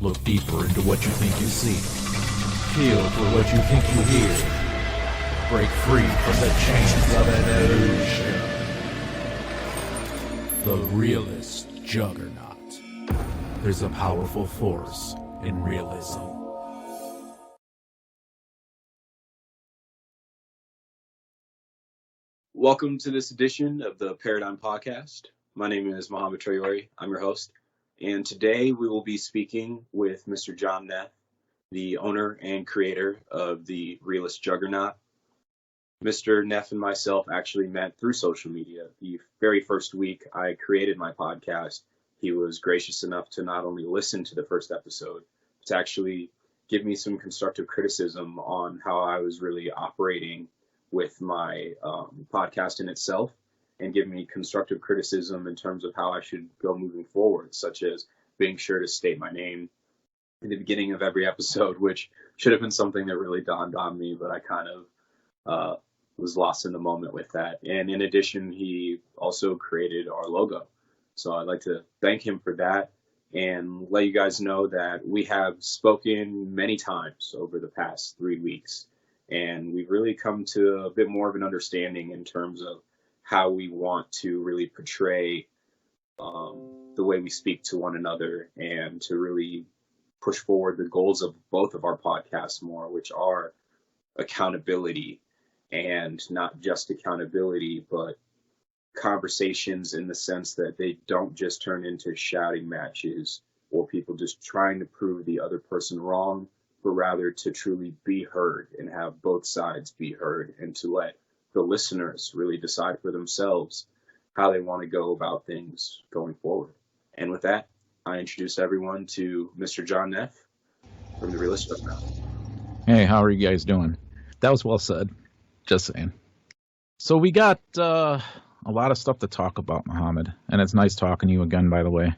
Look deeper into what you think you see. Feel for what you think you hear. Break free from the chains of an illusion. The Realist Juggernaut. There's a powerful force in realism. Welcome to this edition of the Paradigm Podcast. My name is Mahamed Traore. I'm your host. And today we will be speaking with Mr. John Neff, the owner and creator of the Realist Juggernaut. Mr. Neff and myself actually met through social media. The very first week I created my podcast, he was gracious enough to not only listen to the first episode, but to actually give me some constructive criticism on how I was really operating with my podcast in itself, and give me constructive criticism in terms of how I should go moving forward, such as being sure to state my name in the beginning of every episode, which should have been something that really dawned on me, but I kind of was lost in the moment with that. And in addition, he also created our logo. So I'd like to thank him for that and let you guys know that we have spoken many times over the past 3 weeks. And we've really come to a bit more of an understanding in terms of how we want to really portray the way we speak to one another, and to really push forward the goals of both of our podcasts more, which are accountability, and not just accountability, but conversations in the sense that they don't just turn into shouting matches or people just trying to prove the other person wrong, but rather to truly be heard and have both sides be heard, and to let the listeners really decide for themselves how they want to go about things going forward. And with that, I introduce everyone to Mr. John Neff from the Realist Juggernaut. Hey, how are you guys doing? That was well said. Just saying. So we got a lot of stuff to talk about, Mohammed, and it's nice talking to you again, by the way.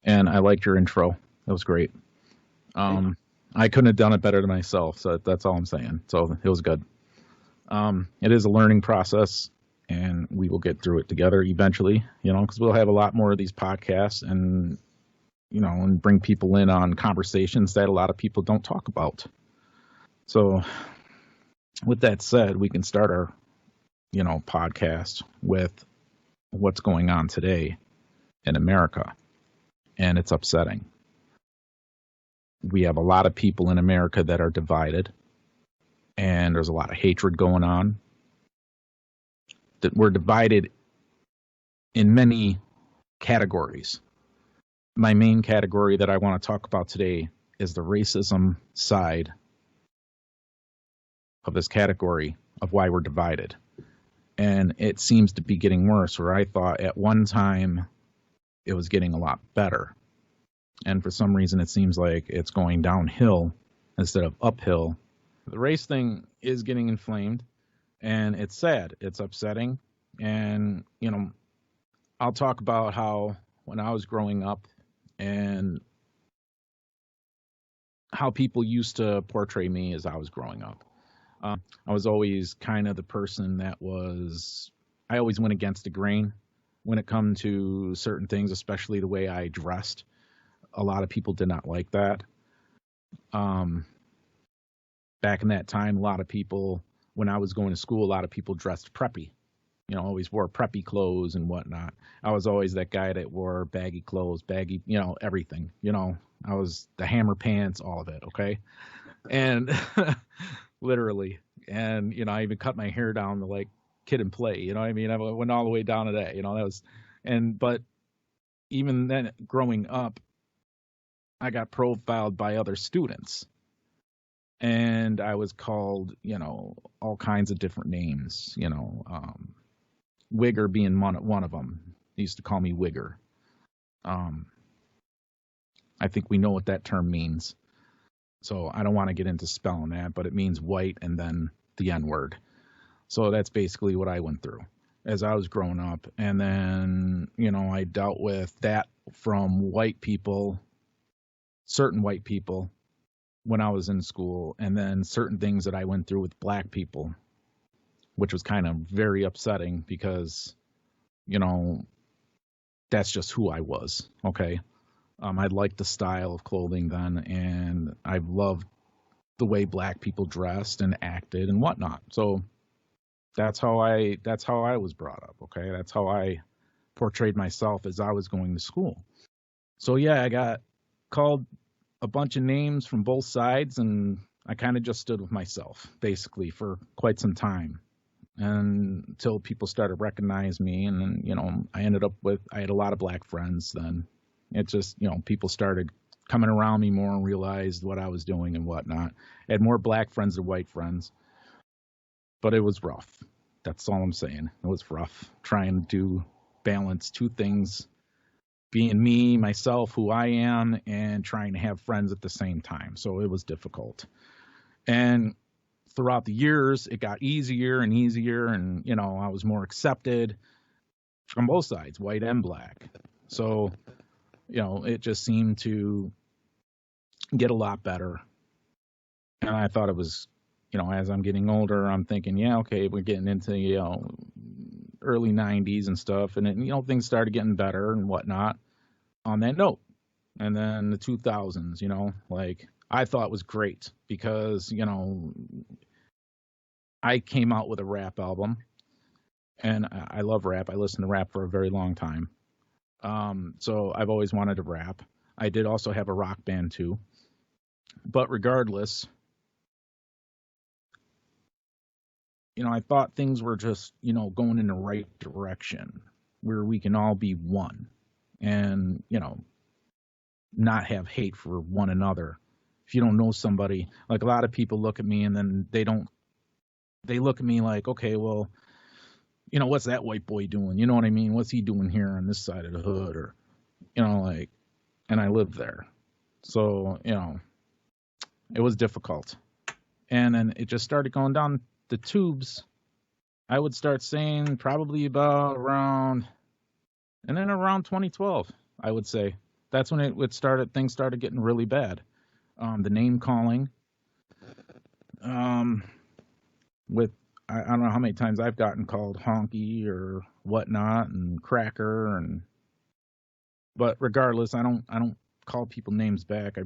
And I liked your intro. It was great. I couldn't have done it better than myself, so that's all I'm saying. So it was good. It is a learning process, and we will get through it together eventually, because we'll have a lot more of these podcasts and, and bring people in on conversations that a lot of people don't talk about. So with that said, we can start our, podcast with what's going on today in America, and it's upsetting. We have a lot of people in America that are divided, and there's a lot of hatred going on. That we're divided in many categories. My main category that I want to talk about today is the racism side of this category of why we're divided. And it seems to be getting worse, where I thought at one time it was getting a lot better. And for some reason, it seems like it's going downhill instead of uphill. The race thing is getting inflamed, and it's sad. It's upsetting. And, I'll talk about how when I was growing up and how people used to portray me as I was growing up. I was always kind of the person I always went against the grain when it come to certain things, especially the way I dressed. A lot of people did not like that. Back in that time, a lot of people, when I was going to school, a lot of people dressed preppy. Always wore preppy clothes and whatnot. I was always that guy that wore baggy clothes, everything. I was the hammer pants, all of it, okay? And literally. And, I even cut my hair down to like Kid and Play, I went all the way down to that, but even then, growing up, I got profiled by other students, and I was called, all kinds of different names, Wigger being one of them. They used to call me Wigger. I think we know what that term means. So I don't want to get into spelling that, but it means white and then the N-word. So that's basically what I went through as I was growing up. And then, I dealt with that from white people, certain white people, when I was in school, and then certain things that I went through with black people, which was kind of very upsetting because, that's just who I was, okay? I liked the style of clothing then, and I loved the way black people dressed and acted and whatnot. So that's how I was brought up. Okay, that's how I portrayed myself as I was going to school. So yeah, I got called a bunch of names from both sides, and I kind of just stood with myself basically for quite some time, and until people started recognizing me, and then I had a lot of black friends. Then it just people started coming around me more and realized what I was doing and whatnot. I had more black friends than white friends, but it was rough. That's all I'm saying. It was rough trying to balance two things: being me, myself, who I am, and trying to have friends at the same time. So it was difficult. And throughout the years, it got easier and easier, and I was more accepted from both sides, white and black. So it just seemed to get a lot better. And I thought it was, as I'm getting older, I'm thinking, yeah, okay, we're getting into early 90s and stuff, and then, things started getting better and whatnot on that note. And then the 2000s, I thought was great because, I came out with a rap album, and I love rap. I listened to rap for a very long time. So I've always wanted to rap. I did also have a rock band too. But regardless, I thought things were just, going in the right direction where we can all be one and, not have hate for one another. If you don't know somebody, like a lot of people look at me and then they look at me like, okay, well, what's that white boy doing? You know what I mean? What's he doing here on this side of the hood? Or, and I lived there. So, it was difficult. And then it just started going down the tubes. I would start saying probably about around 2012, I would say. That's when things started getting really bad. The name calling, with I don't know how many times I've gotten called honky or whatnot and cracker, but regardless, I don't call people names back. I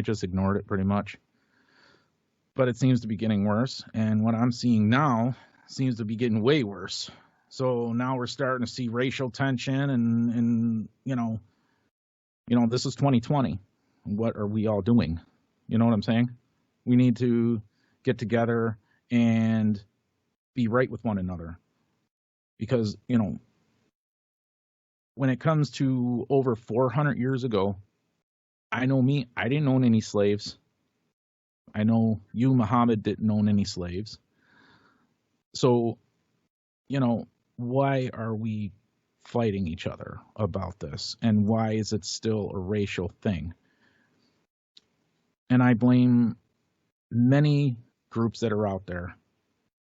just ignored it pretty much. But it seems to be getting worse, and what I'm seeing now seems to be getting way worse. So now we're starting to see racial tension, and this is 2020. What are we all doing? You know what I'm saying? We need to get together and be right with one another. Because, when it comes to over 400 years ago, I know me, I didn't own any slaves. I know you, Muhammad, didn't own any slaves. So, why are we fighting each other about this? And why is it still a racial thing? And I blame many groups that are out there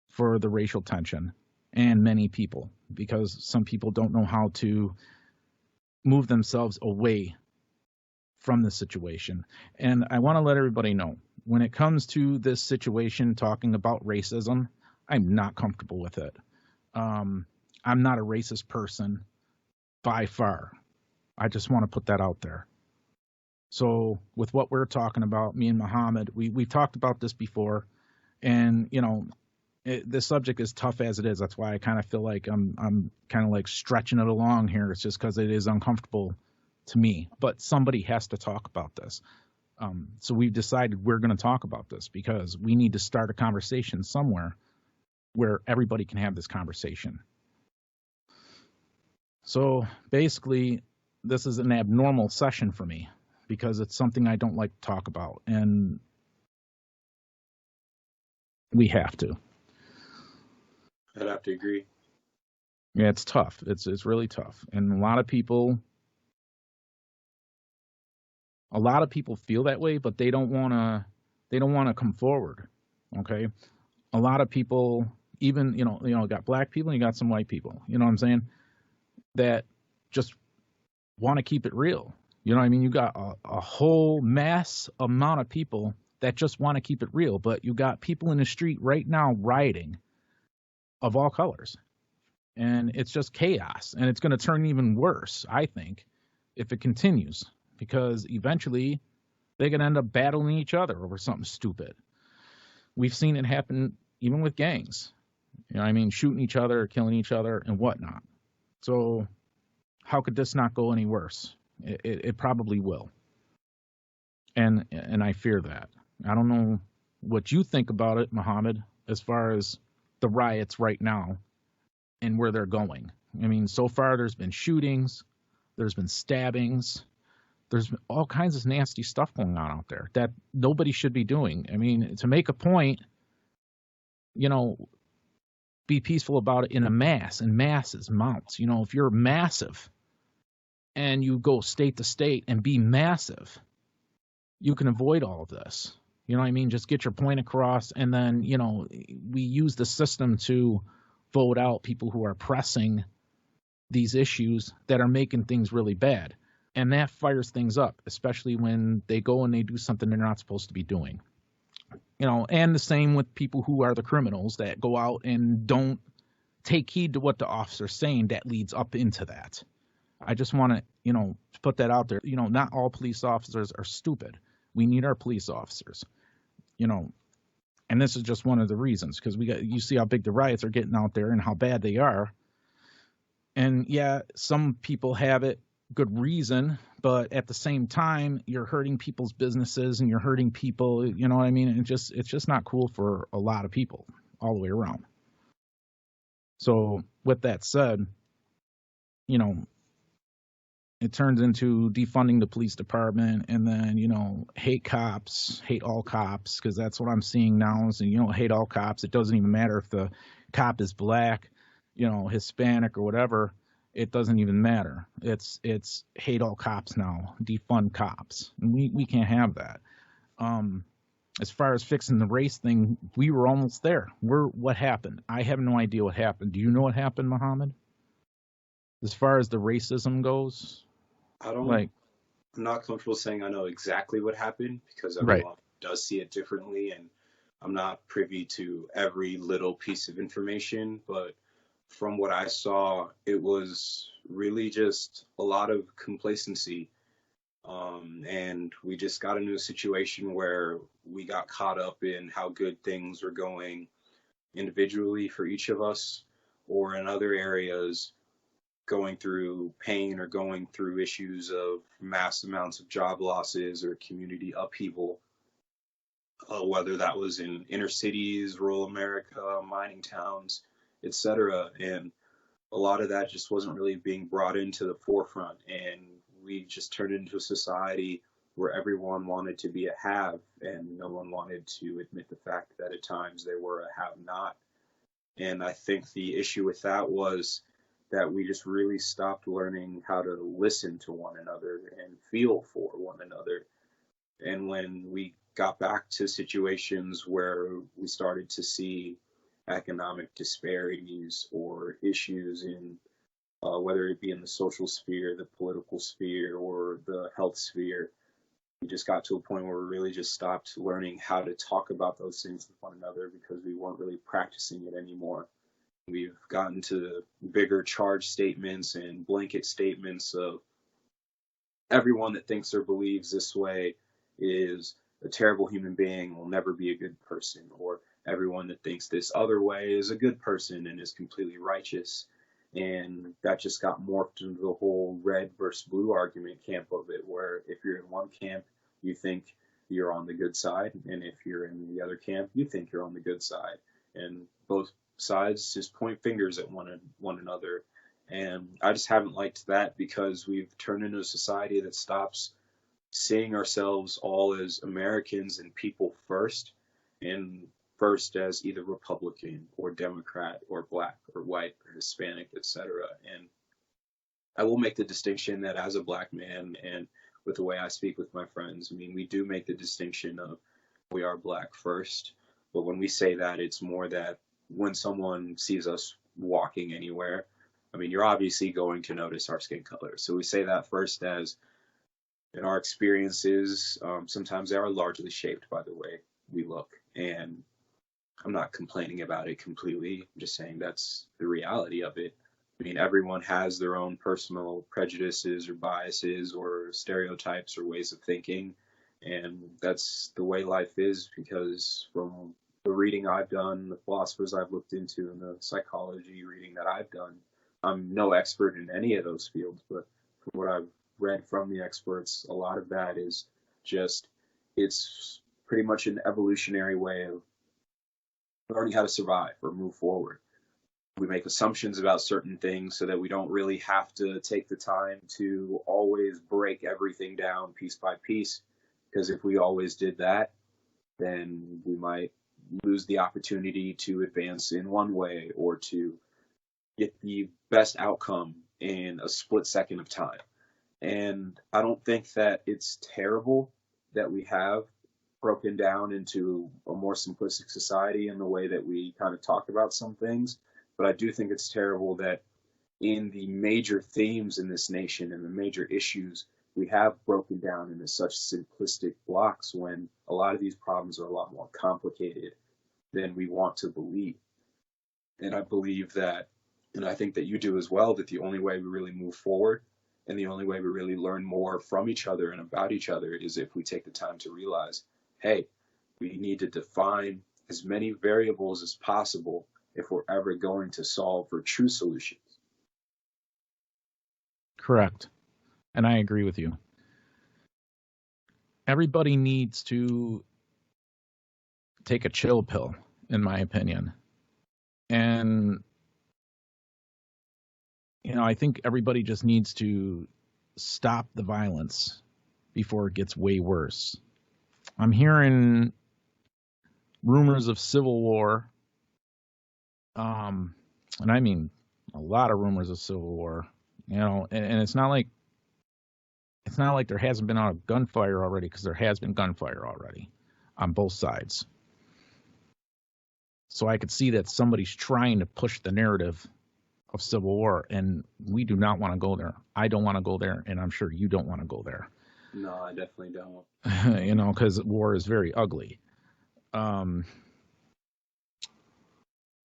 for the racial tension, and many people, because some people don't know how to move themselves away from the situation. And I want to let everybody know, when it comes to this situation, talking about racism, I'm not comfortable with it. I'm not a racist person by far. I just want to put that out there. So with what we're talking about, me and Muhammad, we've talked about this before, and this subject is tough as it is. That's why I kind of feel like I'm kind of like stretching it along here. It's just because it is uncomfortable to me. But somebody has to talk about this. So we've decided we're going to talk about this because we need to start a conversation somewhere where everybody can have this conversation. So basically, this is an abnormal session for me because it's something I don't like to talk about, and we have to. I'd have to agree. Yeah, it's tough. It's really tough, and a lot of people feel that way, but they don't want to come forward. Okay, a lot of people, even got black people and you got some white people. You know what I'm saying? That just want to keep it real. You know what I mean? You got a whole mass amount of people that just want to keep it real, but you got people in the street right now rioting of all colors, and it's just chaos, and it's going to turn even worse, I think, if it continues, because eventually they're going to end up battling each other over something stupid. We've seen it happen even with gangs, shooting each other, killing each other, and whatnot. So how could this not go any worse? It probably will. And I fear that. I don't know what you think about it, Mohammed, as far as the riots right now and where they're going. So far there's been shootings, there's been stabbings, there's been all kinds of nasty stuff going on out there that nobody should be doing. To make a point, be peaceful about it in masses, mounts. If you're massive and you go state to state and be massive, you can avoid all of this. Just get your point across, and then, we use the system to vote out people who are pressing these issues that are making things really bad. And that fires things up, especially when they go and they do something they're not supposed to be doing. And the same with people who are the criminals that go out and don't take heed to what the officer's saying that leads up into that. I just want to, put that out there. Not all police officers are stupid. We need our police officers, and this is just one of the reasons, because you see how big the riots are getting out there and how bad they are. And yeah, some people have it good reason, but at the same time, you're hurting people's businesses and you're hurting people, it's just not cool for a lot of people all the way around. So with that said, it turns into defunding the police department, and then, hate cops, hate all cops, because that's what I'm seeing now is, hate all cops. It doesn't even matter if the cop is black, Hispanic or whatever. It doesn't even matter. It's hate all cops now, defund cops. And we can't have that. As far as fixing the race thing, we were almost there. What happened? I have no idea what happened. Do you know what happened, Mohammed? As far as the racism goes? I'm not comfortable saying I know exactly what happened, because everyone does see it differently, and I'm not privy to every little piece of information, but from what I saw, it was really just a lot of complacency. And we just got into a situation where we got caught up in how good things were going individually for each of us, or in other areas going through pain or going through issues of mass amounts of job losses or community upheaval, whether that was in inner cities, rural America, mining towns, etc. And a lot of that just wasn't really being brought into the forefront. And we just turned into a society where everyone wanted to be a have, and no one wanted to admit the fact that at times they were a have not. And I think the issue with that was that we just really stopped learning how to listen to one another and feel for one another. And when we got back to situations where we started to see economic disparities or issues in whether it be in the social sphere, the political sphere, or the health sphere, we just got to a point where we really just stopped learning how to talk about those things with one another, because we weren't really practicing it anymore. We've gotten to bigger charge statements and blanket statements of everyone that thinks or believes this way is a terrible human being, will never be a good person, or everyone that thinks this other way is a good person and is completely righteous. And that just got morphed into the whole red versus blue argument camp of it, where if you're in one camp, you think you're on the good side, and if you're in the other camp, you think you're on the good side. And both sides just point fingers at one another. And I just haven't liked that, because we've turned into a society that stops seeing ourselves all as Americans and people first, and first as either Republican or Democrat or black or white or Hispanic, etc. And I will make the distinction that as a black man, and with the way I speak with my friends, we do make the distinction of we are black first. But when we say that, it's more that when someone sees us walking anywhere, you're obviously going to notice our skin color. So we say that first, as in our experiences, sometimes they are largely shaped by the way we look. And I'm not complaining about it completely. I'm just saying that's the reality of it. I mean, everyone has their own personal prejudices or biases or stereotypes or ways of thinking. And that's the way life is, because from the reading I've done, the philosophers I've looked into, and the psychology reading that I've done, I'm no expert in any of those fields, but from what I've read from the experts, a lot of that is just, it's pretty much an evolutionary way of learning how to survive or move forward. We make assumptions about certain things so that we don't really have to take the time to always break everything down piece by piece. Because if we always did that, then we might lose the opportunity to advance in one way or to get the best outcome in a split second of time. And I don't think that it's terrible that we have broken down into a more simplistic society in the way that we kind of talk about some things. But I do think it's terrible that in the major themes in this nation and the major issues, we have broken down into such simplistic blocks when a lot of these problems are a lot more complicated than we want to believe. And I believe that, and I think that you do as well, that the only way we really move forward and the only way we really learn more from each other and about each other is if we take the time to realize, hey, we need to define as many variables as possible if we're ever going to solve for true solutions. Correct. And I agree with you. Everybody needs to take a chill pill, in my opinion. And, I think everybody just needs to stop the violence before it gets way worse. I'm hearing rumors of civil war. And I mean a lot of rumors of civil war, and it's not like there hasn't been a gunfire already, because there has been gunfire already on both sides. So I could see that somebody's trying to push the narrative of civil war, and we do not want to go there. I don't want to go there, and I'm sure you don't want to go there. No, I definitely don't. Because war is very ugly.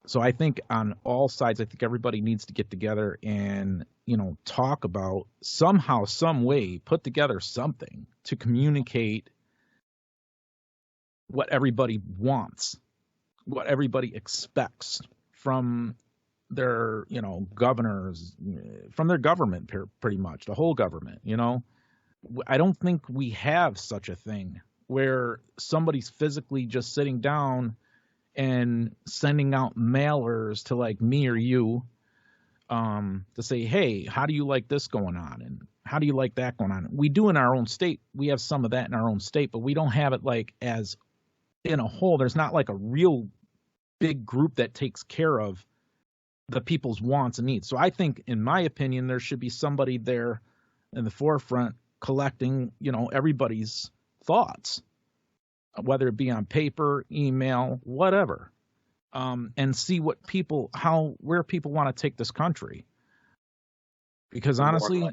So I think on all sides, I think everybody needs to get together and, talk about somehow, some way, put together something to communicate what everybody wants, what everybody expects from their, governors, from their government, pretty much, the whole government, I don't think we have such a thing where somebody's physically just sitting down and sending out mailers to like me or you to say, hey, how do you like this going on? And how do you like that going on? We do in our own state. We have some of that in our own state, but we don't have it like as in a whole. There's not like a real big group that takes care of the people's wants and needs. So I think, in my opinion, there should be somebody there in the forefront collecting, everybody's thoughts, whether it be on paper, email, whatever, and see where people want to take this country. Because honestly,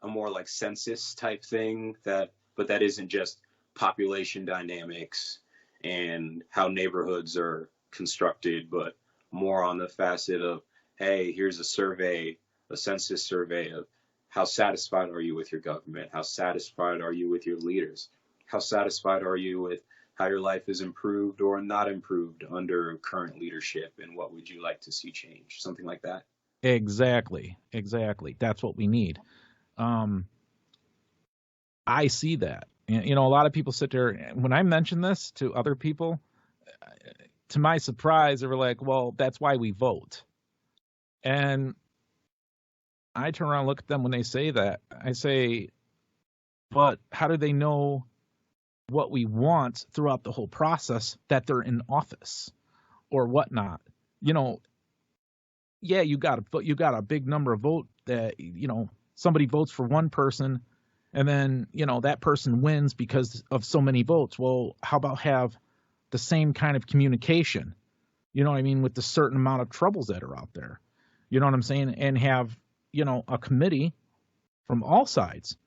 a more like census type thing, but that isn't just population dynamics and how neighborhoods are constructed, but more on the facet of, hey, here's a survey, a census survey of how satisfied are you with your government? How satisfied are you with your leaders? How satisfied are you with how your life is improved or not improved under current leadership, and what would you like to see change? Something like that. Exactly. That's what we need. I see that. A lot of people sit there, when I mention this to other people, to my surprise, they were like, well, that's why we vote. And I turn around and look at them when they say that. I say, but how do they know what we want throughout the whole process that they're in office or whatnot? Yeah, you got a big number of vote that, somebody votes for one person and then, that person wins because of so many votes. Well, how about have the same kind of communication, with the certain amount of troubles that are out there, you know what I'm saying? And have, a committee from all sides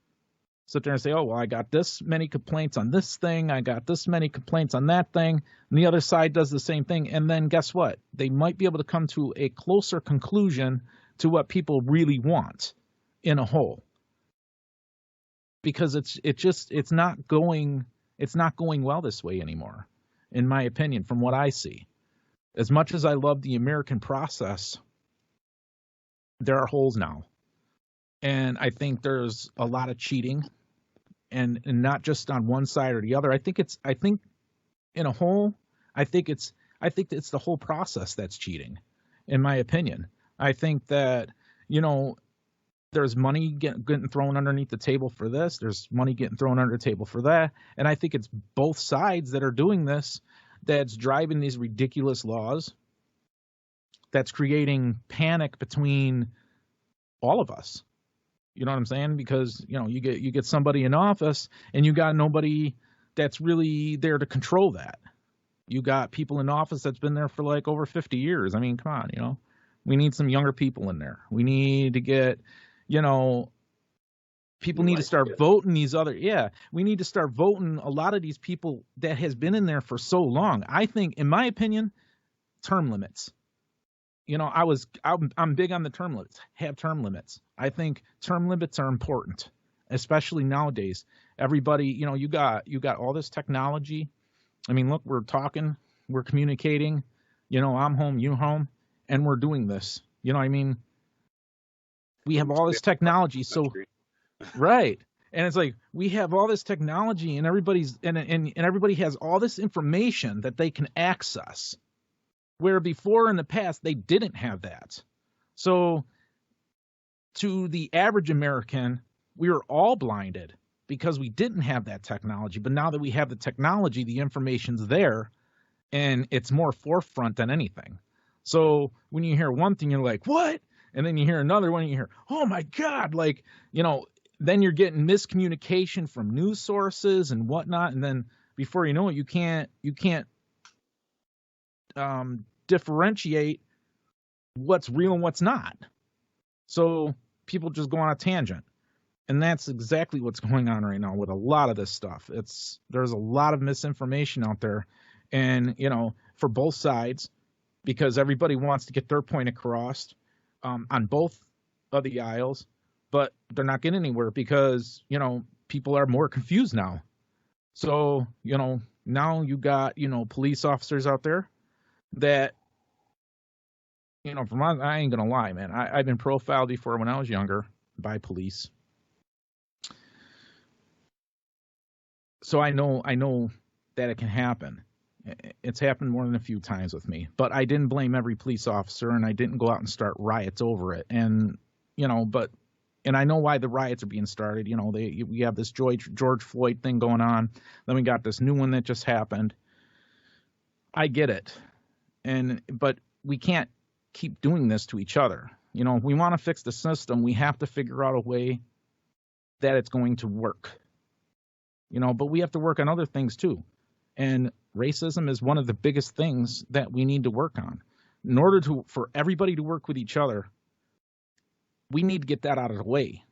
sit there and say, oh, well, I got this many complaints on this thing. I got this many complaints on that thing. And the other side does the same thing. And then guess what? They might be able to come to a closer conclusion to what people really want in a whole. Because it's not going well this way anymore, in my opinion, from what I see. As much as I love the American process, there are holes now. And I think there's a lot of cheating, and not just on one side or the other. I think in a whole, I think it's the whole process that's cheating, in my opinion. I think that, there's money getting thrown underneath the table for this. There's money getting thrown under the table for that. And I think it's both sides that are doing this, that's driving these ridiculous laws, that's creating panic between all of us. You know what I'm saying? Because, you get somebody in office and you got nobody that's really there to control that. You got people in office that's been there for like over 50 years. I mean, come on, we need some younger people in there. We need to get, people need to start voting we need to start voting a lot of these people that has been in there for so long. I think, in my opinion, term limits. I'm big on the term limits. Have term limits. I think term limits are important, especially nowadays. Everybody, you got all this technology. I mean, look, we're talking, we're communicating, I'm home, you home, and we're doing this. You know what I mean? We have all this technology, so right. And it's like we have all this technology, and everybody has all this information that they can access. Where before in the past they didn't have that. So to the average American, we were all blinded because we didn't have that technology. But now that we have the technology, the information's there, and it's more forefront than anything. So when you hear one thing, you're like, what? And then you hear another one, and you hear, oh my God, then you're getting miscommunication from news sources and whatnot. And then before you know it, you can't differentiate what's real and what's not. So people just go on a tangent. And that's exactly what's going on right now with a lot of this stuff. There's a lot of misinformation out there, and for both sides, because everybody wants to get their point across on both of the aisles, but they're not getting anywhere because people are more confused now. So now you got police officers out there that I ain't gonna lie, man. I've been profiled before when I was younger by police. So I know that it can happen. It's happened more than a few times with me, but I didn't blame every police officer, and I didn't go out and start riots over it. And and I know why the riots are being started. We have this George Floyd thing going on. Then we got this new one that just happened. I get it, but we can't keep doing this to each other. If we want to fix the system, we have to figure out a way that it's going to work. But we have to work on other things too. And racism is one of the biggest things that we need to work on. In order for everybody to work with each other, we need to get that out of the way.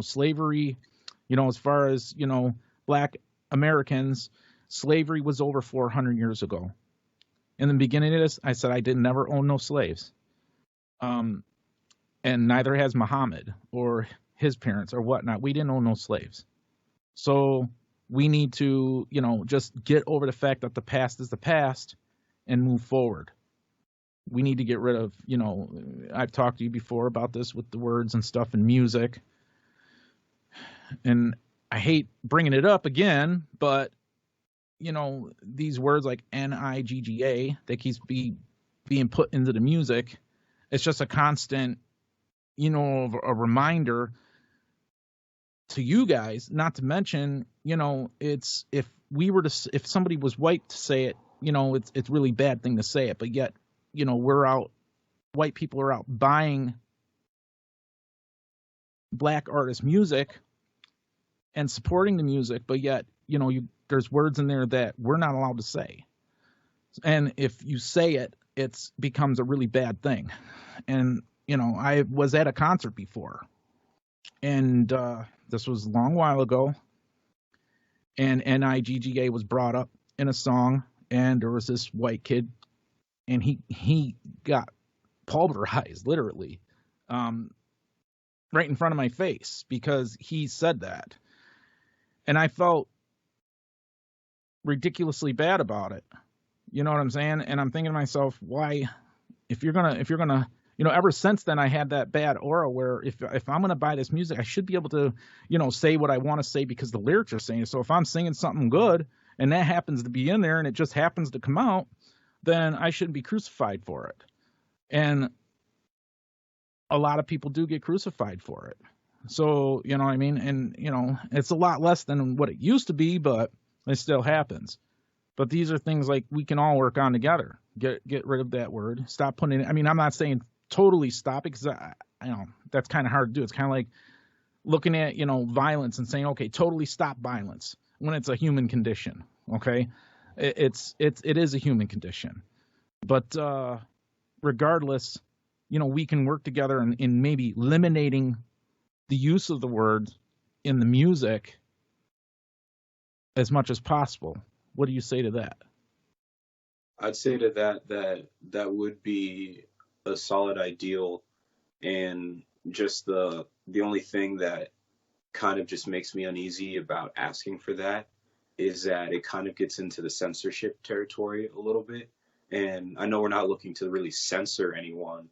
Slavery, as far as, Black Americans, slavery was over 400 years ago. In the beginning of this, I said I didn't never own no slaves. And neither has Muhammad or his parents or whatnot. We didn't own no slaves. So we need to, just get over the fact that the past is the past and move forward. We need to get rid of, I've talked to you before about this with the words and stuff in music. And I hate bringing it up again, but, these words like Nigga, that keeps being put into the music, it's just a constant, a reminder to you guys, not to mention, it's if somebody was white to say it, it's really bad thing to say it, but yet, white people are out buying Black artist music and supporting the music, but yet, there's words in there that we're not allowed to say. And if you say it, it becomes a really bad thing. And, I was at a concert before, and this was a long while ago, and Nigga was brought up in a song, and there was this white kid, and he got pulverized, literally, right in front of my face because he said that. And I felt ridiculously bad about it. You know what I'm saying? And I'm thinking to myself, why, if you're gonna, ever since then I had that bad aura where if I'm gonna buy this music, I should be able to, say what I want to say because the lyrics are saying it. So if I'm singing something good and that happens to be in there and it just happens to come out, then I shouldn't be crucified for it. And a lot of people do get crucified for it. So, you know what I mean? And, it's a lot less than what it used to be, but it still happens. But these are things like we can all work on together. Get rid of that word. Stop putting it. I mean, I'm not saying totally stop it because I that's kind of hard to do. It's kind of like looking at, violence and saying, okay, totally stop violence when it's a human condition. Okay. It is a human condition, but, regardless, we can work together in maybe eliminating the use of the word in the music as much as possible. What do you say to that? I'd say to that would be a solid ideal, and just the only thing that kind of just makes me uneasy about asking for that is that it kind of gets into the censorship territory a little bit. And I know we're not looking to really censor anyone,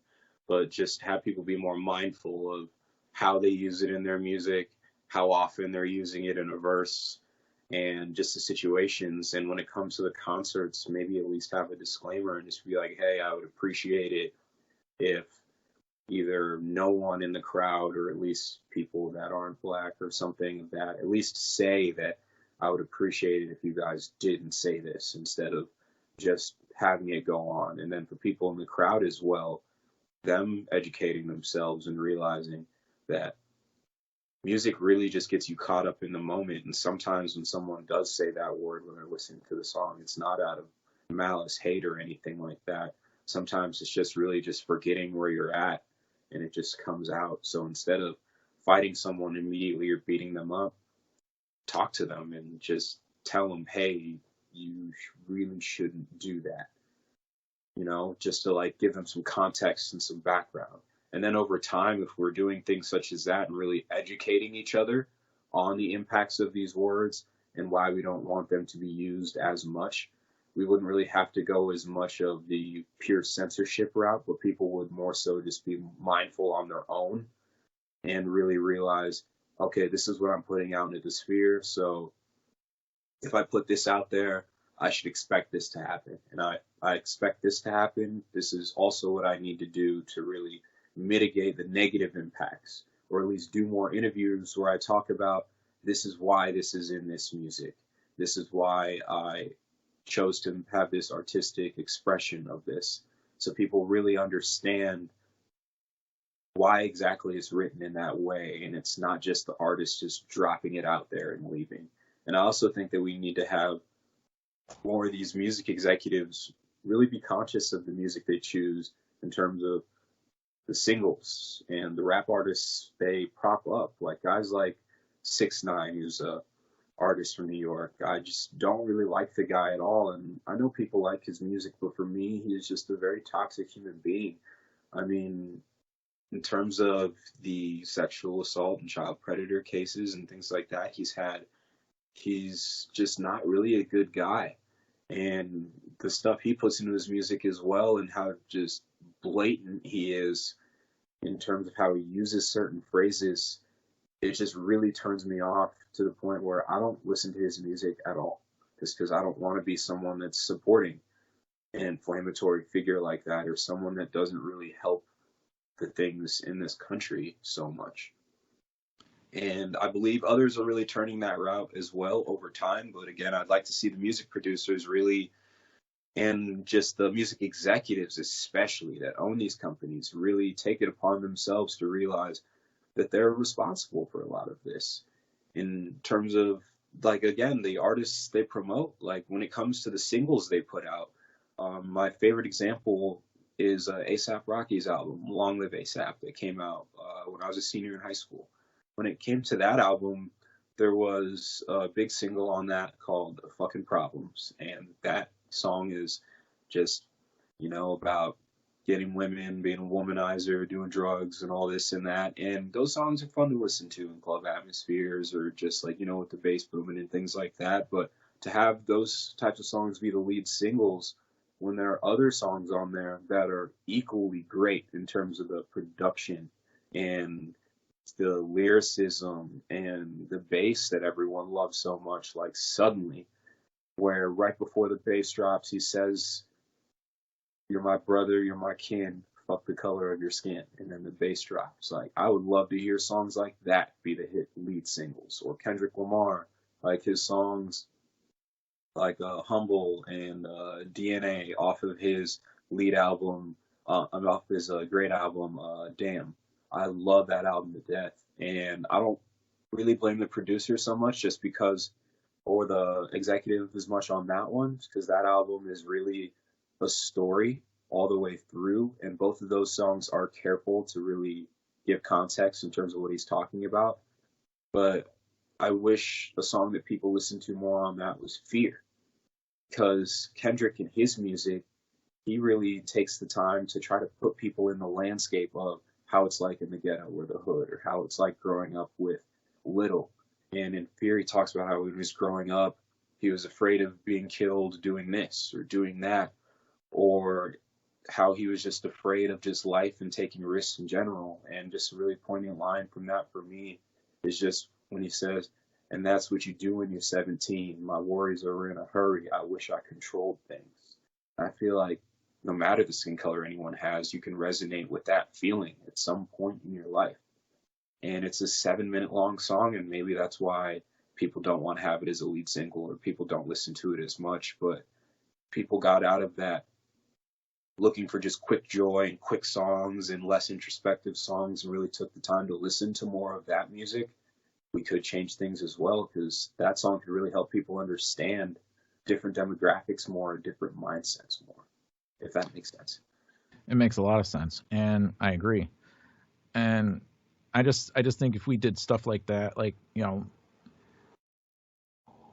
but just have people be more mindful of how they use it in their music, how often they're using it in a verse, and just the situations. And when it comes to the concerts, maybe at least have a disclaimer and just be like, hey, I would appreciate it if either no one in the crowd, or at least people that aren't black or something of that, at least say that I would appreciate it if you guys didn't say this, instead of just having it go on. And then for people in the crowd as well, them educating themselves and realizing that music really just gets you caught up in the moment. And sometimes when someone does say that word when they're listening to the song, it's not out of malice, hate, or anything like that. Sometimes it's just really just forgetting where you're at, and it just comes out. So instead of fighting someone immediately or beating them up, talk to them and just tell them, hey, you really shouldn't do that. Just to like give them some context and some background. And then over time, if we're doing things such as that and really educating each other on the impacts of these words and why we don't want them to be used as much, we wouldn't really have to go as much of the pure censorship route, but people would more so just be mindful on their own and really realize, okay, this is what I'm putting out into the sphere. So if I put this out there, I should expect this to happen. And I expect this to happen. This is also what I need to do to really mitigate the negative impacts, or at least do more interviews where I talk about this is why this is in this music. This is why I chose to have this artistic expression of this, so people really understand why exactly it's written in that way, and it's not just the artist just dropping it out there and leaving. And I also think that we need to have more of these music executives really be conscious of the music they choose in terms of the singles and the rap artists they prop up, like guys like 6ix9ine, who's a artist from New York. I just don't really like the guy at all, and I know people like his music, but for me, he's just a very toxic human being. I mean, in terms of the sexual assault and child predator cases and things like that he's just not really a good guy. And the stuff he puts into his music as well, and how just blatant he is in terms of how he uses certain phrases, it just really turns me off to the point where I don't listen to his music at all, just because I don't want to be someone that's supporting an inflammatory figure like that, or someone that doesn't really help the things in this country so much. And I believe others are really turning that route as well over time. But again, I'd like to see the music producers really, and just the music executives especially that own these companies, really take it upon themselves to realize that they're responsible for a lot of this. In terms of, like, again, the artists they promote, like when it comes to the singles they put out, my favorite example is A$AP Rocky's album, Long Live A$AP, that came out when I was a senior in high school. When it came to that album, there was a big single on that called Fucking Problems. And that song is just, about getting women, being a womanizer, doing drugs and all this and that. And those songs are fun to listen to in club atmospheres or just like, with the bass booming and things like that. But to have those types of songs be the lead singles when there are other songs on there that are equally great in terms of the production and the lyricism and the bass that everyone loves so much, like Suddenly, where right before the bass drops, he says, "You're my brother, you're my kin, fuck the color of your skin," and then the bass drops. Like, I would love to hear songs like that be the hit lead singles. Or Kendrick Lamar, like his songs like Humble and DNA off of his lead album, off his great album, Damn. I love that album to death. And I don't really blame the producer so much just because, or the executive as much on that one, because that album is really a story all the way through. And both of those songs are careful to really give context in terms of what he's talking about. But I wish a song that people listen to more on that was Fear. Because Kendrick in his music, he really takes the time to try to put people in the landscape of how it's like in the ghetto or the hood, or how it's like growing up with little. And in Fear, he talks about how when he was growing up, he was afraid of being killed doing this or doing that, or how he was just afraid of just life and taking risks in general. And just a really poignant line from that for me is just when he says, "And that's what you do when you're 17. My worries are in a hurry. I wish I controlled things." I feel like no matter the skin color anyone has, you can resonate with that feeling at some point in your life. And it's a 7-minute long song, and maybe that's why people don't want to have it as a lead single, or people don't listen to it as much. But people got out of that looking for just quick joy and quick songs and less introspective songs, and really took the time to listen to more of that music. We could change things as well, because that song could really help people understand different demographics more, different mindsets more, if that makes sense. It makes a lot of sense, and I agree. And I just think if we did stuff like that, like,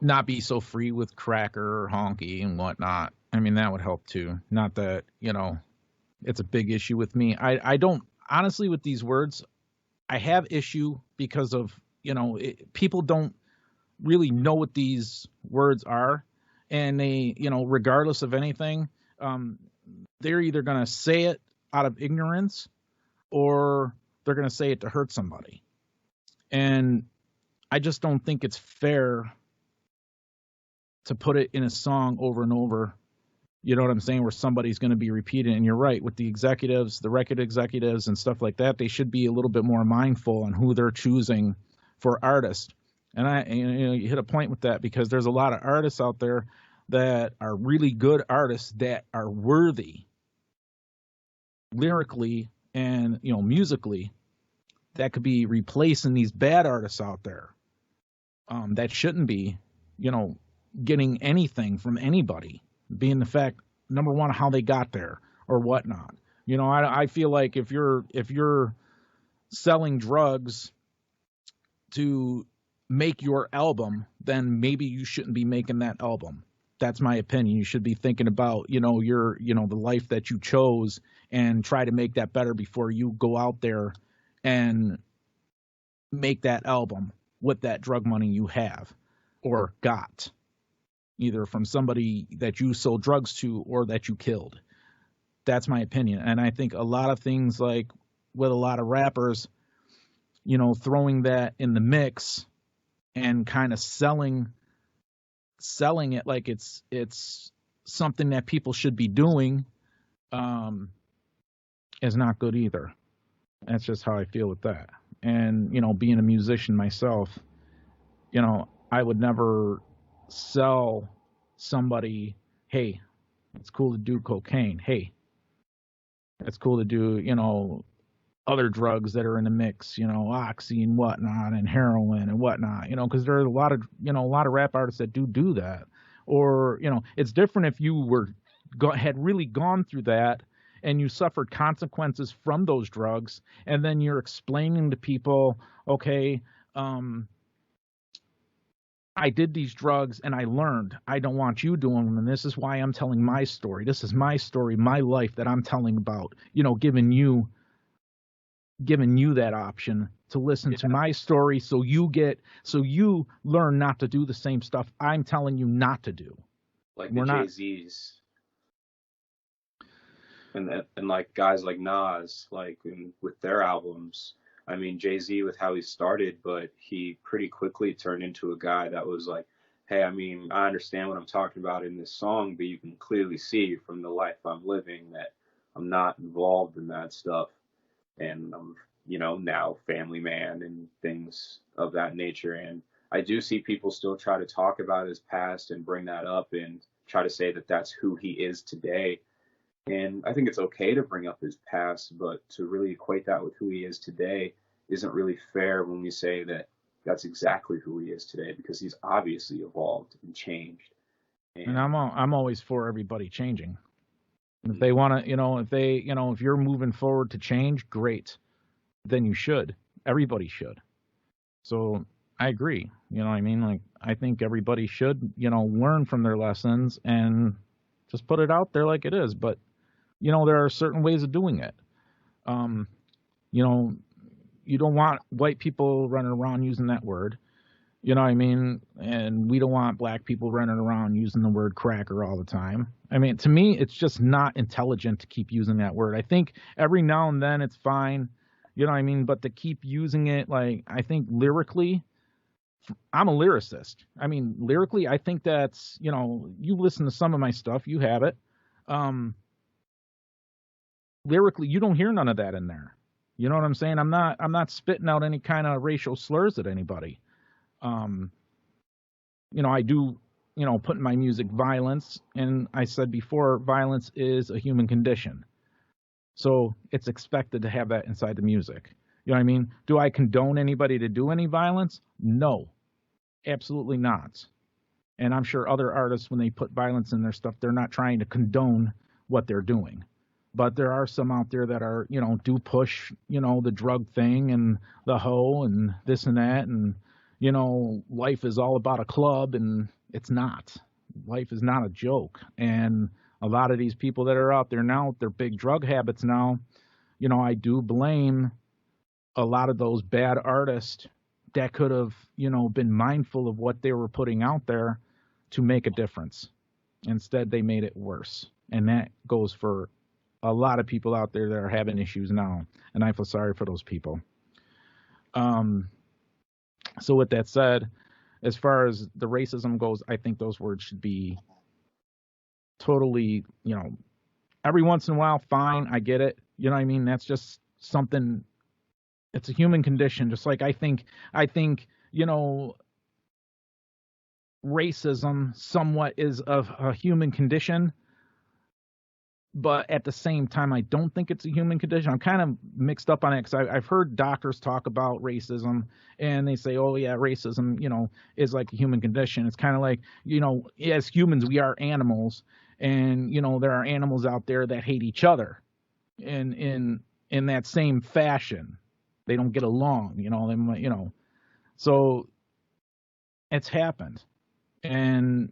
not be so free with cracker or honky and whatnot, I mean, that would help too. Not that, it's a big issue with me. I don't, honestly, with these words, I have issue because of, people don't really know what these words are. And they, regardless of anything, they're either going to say it out of ignorance, or they're going to say it to hurt somebody. And I just don't think it's fair to put it in a song over and over. You know what I'm saying? Where somebody's going to be repeating. And you're right, with the executives, the record executives and stuff like that, they should be a little bit more mindful on who they're choosing for artists. And you hit a point with that, because there's a lot of artists out there that are really good artists that are worthy lyrically and, musically, that could be replacing these bad artists out there that shouldn't be, getting anything from anybody, being the fact, number one, how they got there or whatnot. I feel like if you're selling drugs to make your album, then maybe you shouldn't be making that album. That's my opinion. You should be thinking about, the life that you chose, and try to make that better before you go out there and make that album with that drug money you have or got, either from somebody that you sold drugs to or that you killed. That's my opinion. And I think a lot of things, like with a lot of rappers, throwing that in the mix and kind of selling it like it's something that people should be doing, is not good either. That's just how I feel with that. And, being a musician myself, I would never sell somebody, hey, it's cool to do cocaine. Hey, it's cool to do, other drugs that are in the mix, oxy and whatnot, and heroin and whatnot, because there are a lot of rap artists that do that. Or, it's different if you had really gone through that and you suffered consequences from those drugs, and then you're explaining to people, okay, I'm I did these drugs and I learned. I don't want you doing them, and this is why I'm telling my story. This is my story, my life that I'm telling about. Giving you that option to listen to my story, so you learn not to do the same stuff I'm telling you not to do. Like the Jay-Z's and like guys like Nas, like with their albums. I mean, Jay-Z with how he started, but he pretty quickly turned into a guy that was like, hey, I mean, I understand what I'm talking about in this song, but you can clearly see from the life I'm living that I'm not involved in that stuff. And I'm, now family man and things of that nature. And I do see people still try to talk about his past and bring that up and try to say that that's who he is today. And I think it's okay to bring up his past, but to really equate that with who he is today isn't really fair when we say that that's exactly who he is today, because he's obviously evolved and changed. And I'm always for everybody changing. If they want to, if you're moving forward to change, great. Then you should. Everybody should. So I agree. You know what I mean? Like, I think everybody should, learn from their lessons and just put it out there like it is. But, there are certain ways of doing it. You don't want white people running around using that word. You know what I mean? And we don't want black people running around using the word cracker all the time. I mean, to me, it's just not intelligent to keep using that word. I think every now and then it's fine. You know what I mean? But to keep using it, like, I think lyrically, I'm a lyricist. I mean, lyrically, I think that's, you listen to some of my stuff, you have it. Lyrically, you don't hear none of that in there. You know what I'm saying? I'm not spitting out any kind of racial slurs at anybody. I do, put in my music violence, and I said before, violence is a human condition. So it's expected to have that inside the music. You know what I mean? Do I condone anybody to do any violence? No, absolutely not. And I'm sure other artists, when they put violence in their stuff, they're not trying to condone what they're doing. But there are some out there that are, do push, the drug thing and the hoe and this and that. And, life is all about a club, and it's not. Life is not a joke. And a lot of these people that are out there now with their big drug habits now, I do blame a lot of those bad artists that could have, been mindful of what they were putting out there to make a difference. Instead, they made it worse. And that goes for a lot of people out there that are having issues now. And I feel sorry for those people. So with that said, as far as the racism goes, I think those words should be totally, every once in a while, fine, I get it. You know what I mean? That's just something, it's a human condition. Just like I think, racism somewhat is of a human condition, but at the same time, I don't think it's a human condition. I'm kind of mixed up on it because I've heard doctors talk about racism, and they say, oh, yeah, racism, is like a human condition. It's kind of like, as humans, we are animals, and, there are animals out there that hate each other in that same fashion. They don't get along, so it's happened. And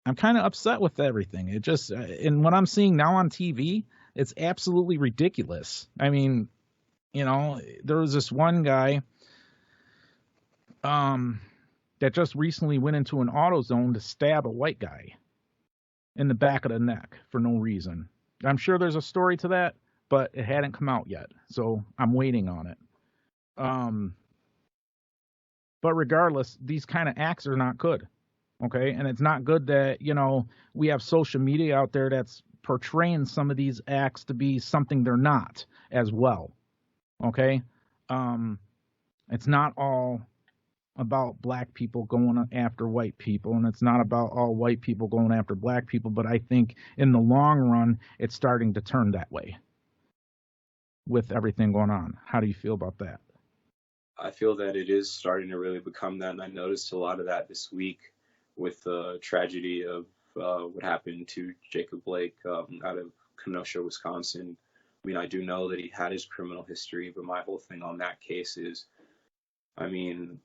I'm kind of upset with everything. It just, and what I'm seeing now on TV, it's absolutely ridiculous. I mean, there was this one guy that just recently went into an AutoZone to stab a white guy in the back of the neck for no reason. I'm sure there's a story to that, but it hadn't come out yet, so I'm waiting on it. But regardless, these kind of acts are not good. Okay, and it's not good that, we have social media out there that's portraying some of these acts to be something they're not as well. Okay, it's not all about black people going after white people, and it's not about all white people going after black people, but I think in the long run, it's starting to turn that way with everything going on. How do you feel about that? I feel that it is starting to really become that, and I noticed a lot of that this week with the tragedy of what happened to Jacob Blake out of Kenosha, Wisconsin. I mean, I do know that he had his criminal history, but my whole thing on that case is, I mean,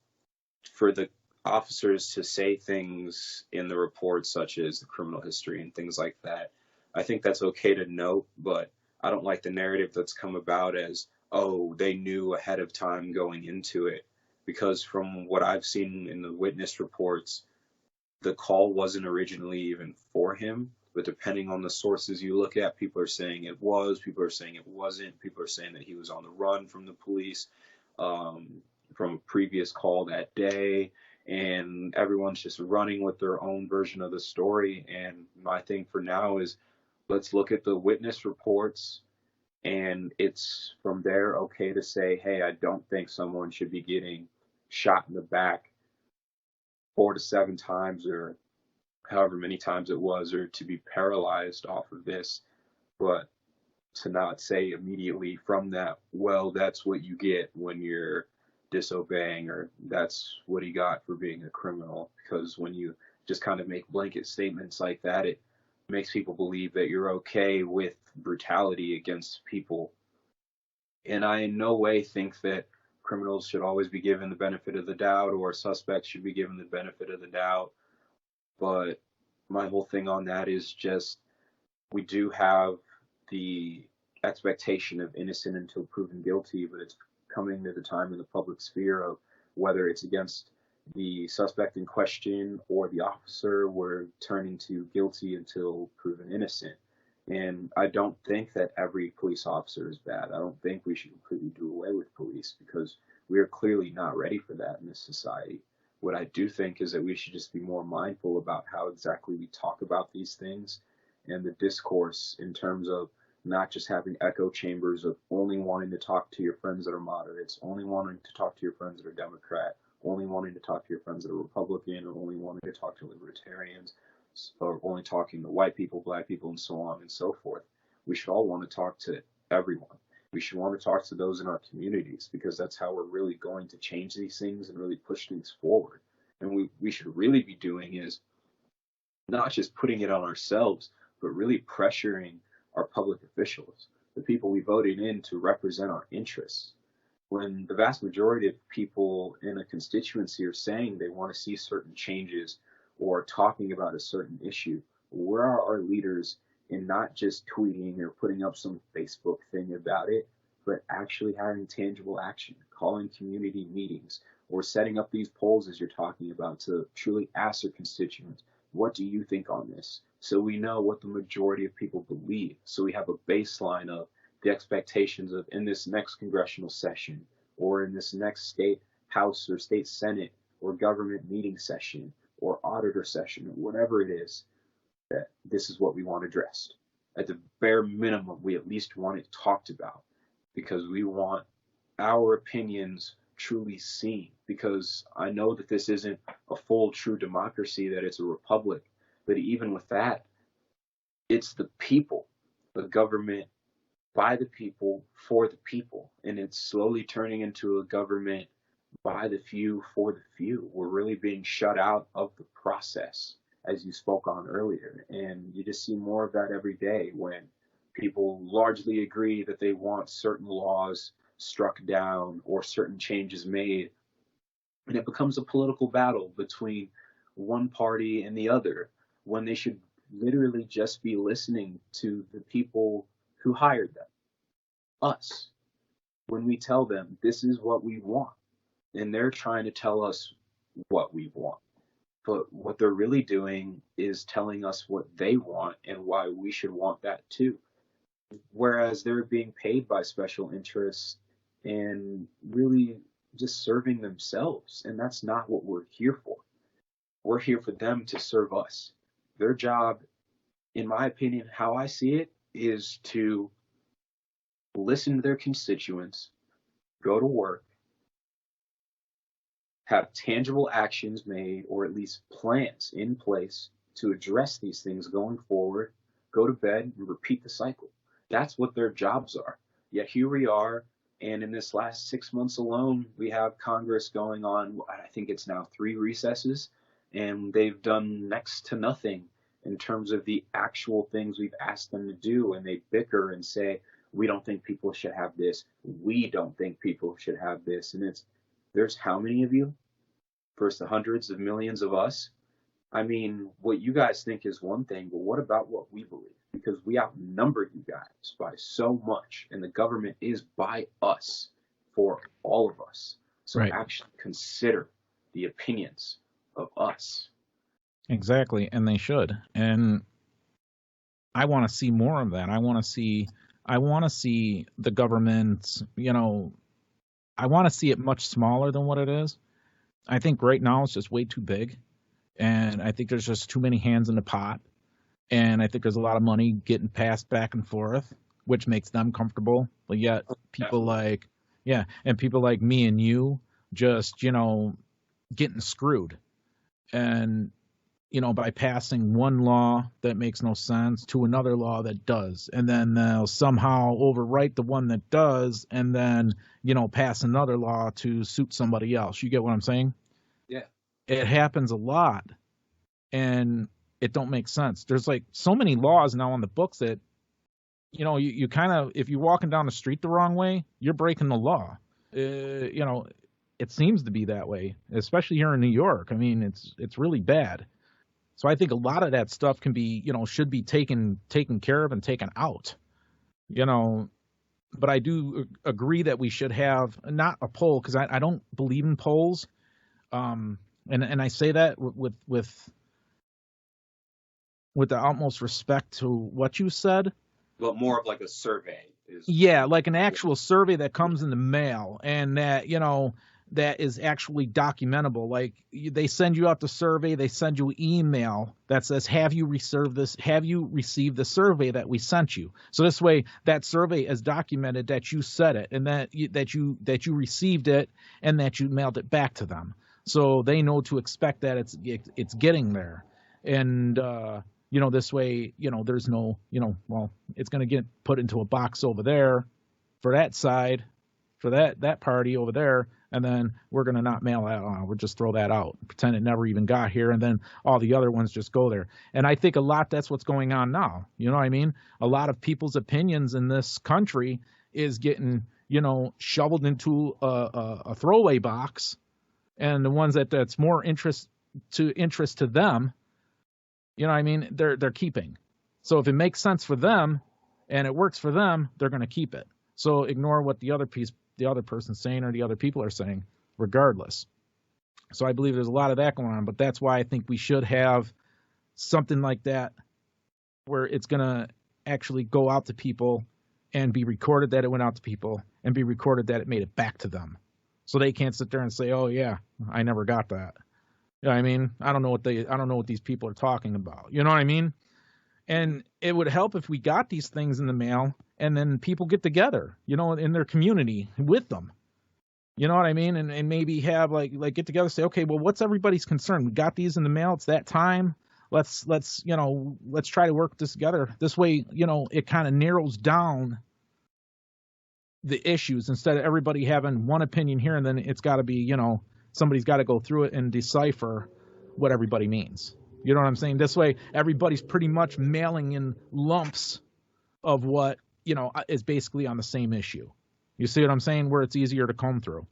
for the officers to say things in the report, such as the criminal history and things like that. I think that's okay to note, but I don't like the narrative that's come about as, oh, they knew ahead of time going into it. Because from what I've seen in the witness reports, the call wasn't originally even for him, but depending on the sources you look at, people are saying it was, people are saying it wasn't, people are saying that he was on the run from the police from a previous call that day, and everyone's just running with their own version of the story. And my thing for now is, let's look at the witness reports, and it's from there okay to say, hey, I don't think someone should be getting shot in the back 4 to 7 times, or however many times it was, or to be paralyzed off of this. But to not say immediately from that, well, that's what you get when you're disobeying, or that's what he got for being a criminal. Because when you just kind of make blanket statements like that, it makes people believe that you're okay with brutality against people. And I in no way think that criminals should always be given the benefit of the doubt, or suspects should be given the benefit of the doubt. But my whole thing on that is just, we do have the expectation of innocent until proven guilty, but it's coming to the time in the public sphere of whether it's against the suspect in question or the officer, we're turning to guilty until proven innocent. And I don't think that every police officer is bad. I don't think we should completely do away with police, because we are clearly not ready for that in this society. What I do think is that we should just be more mindful about how exactly we talk about these things, and the discourse, in terms of not just having echo chambers of only wanting to talk to your friends that are moderates, only wanting to talk to your friends that are Democrat, only wanting to talk to your friends that are Republican, or only wanting to talk to libertarians, or only talking to white people, black people, and so on and so forth. We should all want to talk to everyone. We should want to talk to those in our communities, because that's how we're really going to change these things and really push things forward. And we should really be doing is not just putting it on ourselves, but really pressuring our public officials, the people we voted in to represent our interests. When the vast majority of people in a constituency are saying they want to see certain changes or talking about a certain issue, where are our leaders in not just tweeting or putting up some Facebook thing about it, but actually having tangible action, calling community meetings, or setting up these polls as you're talking about to truly ask their constituents, what do you think on this? So we know what the majority of people believe. So we have a baseline of the expectations of, in this next congressional session, or in this next state house or state senate or government meeting session or auditor session, or whatever it is, that this is what we want addressed. At the bare minimum, we at least want it talked about, because we want our opinions truly seen. Because I know that this isn't a full, true democracy, that it's a republic, but even with that, it's the people, the government by the people, for the people, and it's slowly turning into a government by the few, for the few. We're really being shut out of the process, as you spoke on earlier, and you just see more of that every day, when people largely agree that they want certain laws struck down or certain changes made, and it becomes a political battle between one party and the other, when they should literally just be listening to the people who hired them, us, when we tell them this is what we want, and they're trying to tell us what we want. But what they're really doing is telling us what they want and why we should want that too. Whereas they're being paid by special interests and really just serving themselves. And that's not what we're here for. We're here for them to serve us. Their job, in my opinion, how I see it, is to listen to their constituents, go to work, have tangible actions made, or at least plans in place to address these things going forward, go to bed, and repeat the cycle. That's what their jobs are. Yet here we are, and in this last 6 months alone, we have Congress going on, I think it's now 3 recesses, and they've done next to nothing in terms of the actual things we've asked them to do, and they bicker and say, we don't think people should have this, we don't think people should have this, and there's how many of you? versus the hundreds of millions of us. I mean, what you guys think is one thing, but what about what we believe? Because we outnumber you guys by so much, and the government is by us for all of us. So Right. actually consider the opinions of us. Exactly, and they should. And I want to see more of that. I want to see the government, I want to see it much smaller than what it is. I think right now it's just way too big. And I think there's just too many hands in the pot. And I think there's a lot of money getting passed back and forth, which makes them comfortable. But yet people people like me and you just, getting screwed. And, by passing one law that makes no sense to another law that does. And then they'll somehow overwrite the one that does and then, pass another law to suit somebody else. You get what I'm saying? Yeah. It happens a lot. And it don't make sense. There's like so many laws now on the books that, you kind of, if you're walking down the street the wrong way, you're breaking the law. It seems to be that way, especially here in New York. I mean, it's really bad. So I think a lot of that stuff can be, should be taken care of and taken out, but I do agree that we should have not a poll, because I don't believe in polls. And I say that with the utmost respect to what you said. But more of like a survey. Yeah, like an actual survey that comes in the mail and that, that is actually documentable. Like they send you out the survey, they send you an email that says, have you received the survey that we sent you? So this way that survey is documented that you said it and that you received it and that you mailed it back to them. So they know to expect that it's getting there. And this way, there's no, it's going to get put into a box over there for that side, for that party over there, and then we're going to not mail that on. We'll just throw that out, pretend it never even got here, and then all the other ones just go there. And I think a lot that's what's going on now. You know what I mean? A lot of people's opinions in this country is getting, shoveled into a throwaway box, and the ones that's more interest to them, they're keeping. So if it makes sense for them and it works for them, they're going to keep it. So ignore what the other person's saying or the other people are saying, regardless. So I believe there's a lot of that going on, but that's why I think we should have something like that where it's going to actually go out to people and be recorded that it went out to people and be recorded that it made it back to them. So they can't sit there and say, oh yeah, I never got that. You know what I mean? I don't know what these people are talking about. You know what I mean? And it would help if we got these things in the mail and then people get together, in their community with them. You know what I mean? And maybe have like get together, say, okay, well, what's everybody's concern? We got these in the mail. It's that time. Let's try to work this together. This way, it kind of narrows down the issues instead of everybody having one opinion here. And then it's got to be, somebody's got to go through it and decipher what everybody means. You know what I'm saying? This way, everybody's pretty much mailing in lumps of what, is basically on the same issue. You see what I'm saying? Where it's easier to comb through.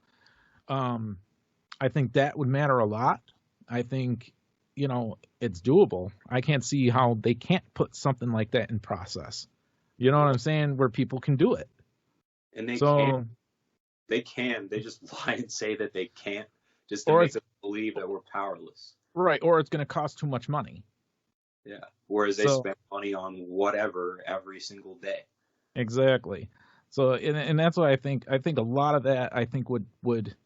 I think that would matter a lot. I think, it's doable. I can't see how they can't put something like that in process. You know what I'm saying? Where people can do it. And they can. They can. They just lie and say that they can't, just to make us believe that we're powerless. Right, or it's going to cost too much money. Yeah, whereas they spend money on whatever every single day. Exactly. So, and that's why I think a lot of that would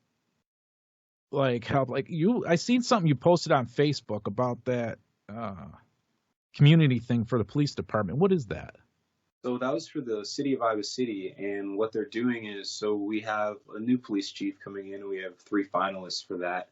like help. Like I seen something you posted on Facebook about that community thing for the police department. What is that? So that was for the city of Iowa City, and what they're doing is, so we have a new police chief coming in, and we have 3 finalists for that.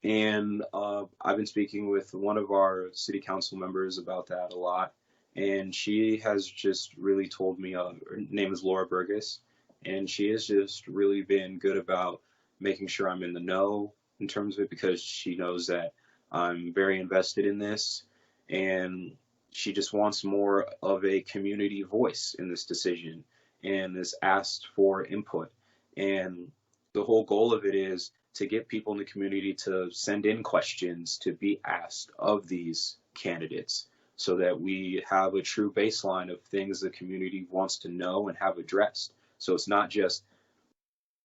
And I've been speaking with one of our city council members about that a lot, and she has just really told me, her name is Laura Burgess, and she has just really been good about making sure I'm in the know in terms of it, because she knows that I'm very invested in this, and she just wants more of a community voice in this decision and has asked for input. And the whole goal of it is to get people in the community to send in questions to be asked of these candidates so that we have a true baseline of things the community wants to know and have addressed. So it's not just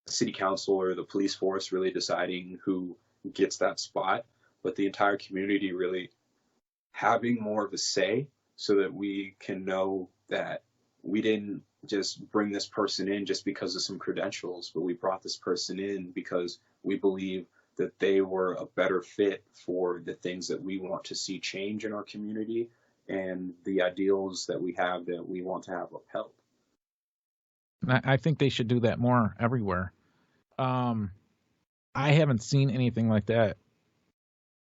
the city council or the police force really deciding who gets that spot, but the entire community really having more of a say so that we can know that we didn't just bring this person in just because of some credentials, but we brought this person in because we believe that they were a better fit for the things that we want to see change in our community and the ideals that we have that we want to have upheld. I think they should do that more everywhere. I haven't seen anything like that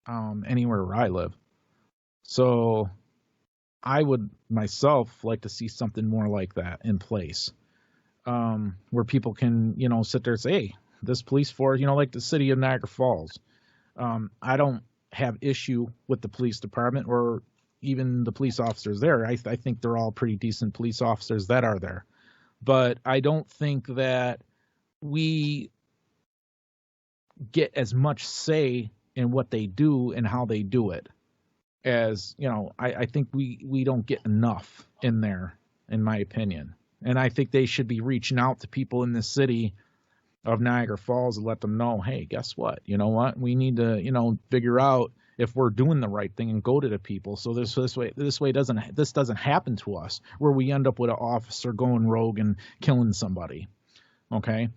anywhere where I live. So I would myself like to see something more like that in place, where people can, sit there and say, hey, this police force, like the city of Niagara Falls. I don't have issue with the police department or even the police officers there. I think they're all pretty decent police officers that are there. But I don't think that we get as much say in what they do and how they do it as, I think we don't get enough in there, in my opinion. And I think they should be reaching out to people in the city of Niagara Falls and let them know, hey, guess what? You know what? We need to, figure out if we're doing the right thing and go to the people. So this way doesn't happen to us where we end up with an officer going rogue and killing somebody. Okay.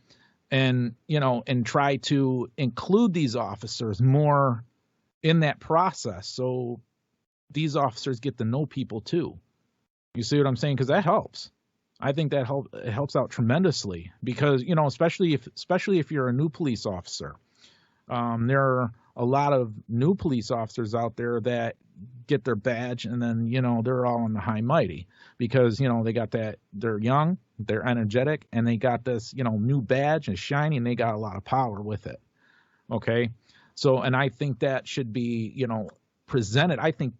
And, and try to include these officers more in that process. So these officers get to know people too. You see what I'm saying? Because that helps. I think that helps out tremendously because, especially if you're a new police officer, there are a lot of new police officers out there that get their badge and then, they're all in the high mighty because, they got that, they're young, they're energetic, and they got this, new badge and shiny, and they got a lot of power with it. Okay. So, and I think that should be, presented. I think,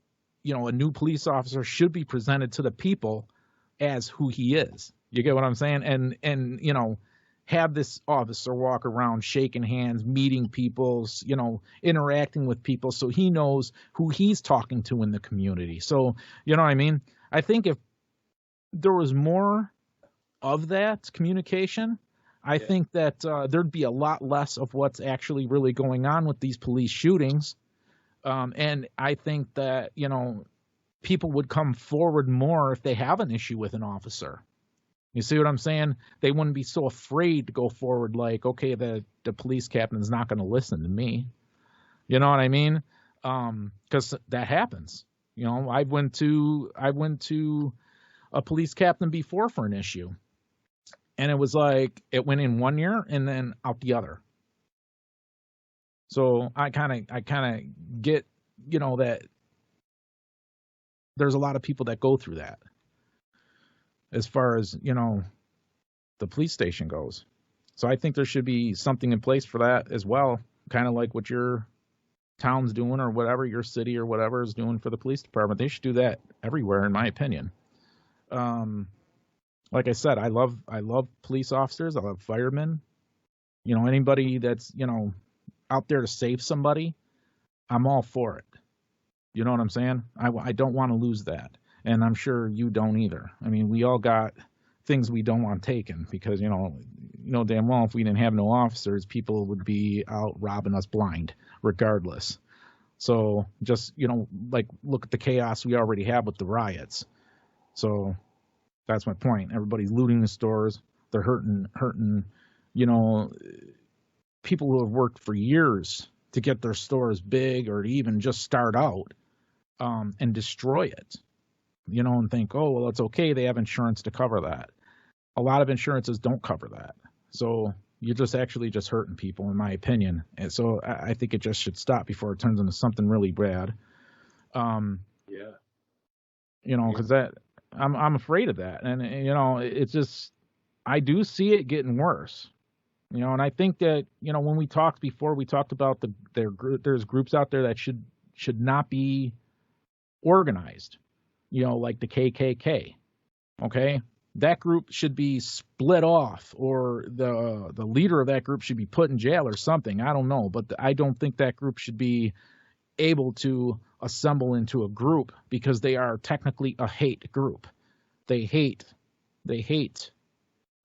a new police officer should be presented to the people as who he is. You get what I'm saying? And have this officer walk around shaking hands, meeting people, interacting with people so he knows who he's talking to in the community. So, you know what I mean? I think if there was more of that communication, I think that there'd be a lot less of what's actually really going on with these police shootings. And I think that, people would come forward more if they have an issue with an officer. You see what I'm saying? They wouldn't be so afraid to go forward like, okay, the police captain's not going to listen to me. You know what I mean? Because that happens. I went to a police captain before for an issue. And it was like it went in one ear and then out the other. So I kind of get, that there's a lot of people that go through that as far as, the police station goes. So I think there should be something in place for that as well, kind of like what your town's doing or whatever, your city or whatever is doing for the police department. They should do that everywhere, in my opinion. Like I said, I love police officers. I love firemen. Anybody that's, out there to save somebody, I'm all for it. You know what I'm saying? I don't want to lose that. And I'm sure you don't either. I mean, we all got things we don't want taken because, damn well if we didn't have no officers, people would be out robbing us blind regardless. So just, like look at the chaos we already have with the riots. So that's my point. Everybody's looting the stores. They're hurting, people who have worked for years to get their stores big or to even just start out and destroy it, and think, oh, well, it's okay. They have insurance to cover that. A lot of insurances don't cover that. So you're just hurting people, in my opinion. And so I think it just should stop before it turns into something really bad. Because I'm afraid of that. And, it's just, I do see it getting worse. And I think that, when we talked before, we talked about there's groups out there that should not be organized, like the KKK. Okay. that group should be split off, or the leader of that group should be put in jail or something. I don't know, but I don't think that group should be able to assemble into a group, because they are technically a hate group. They hate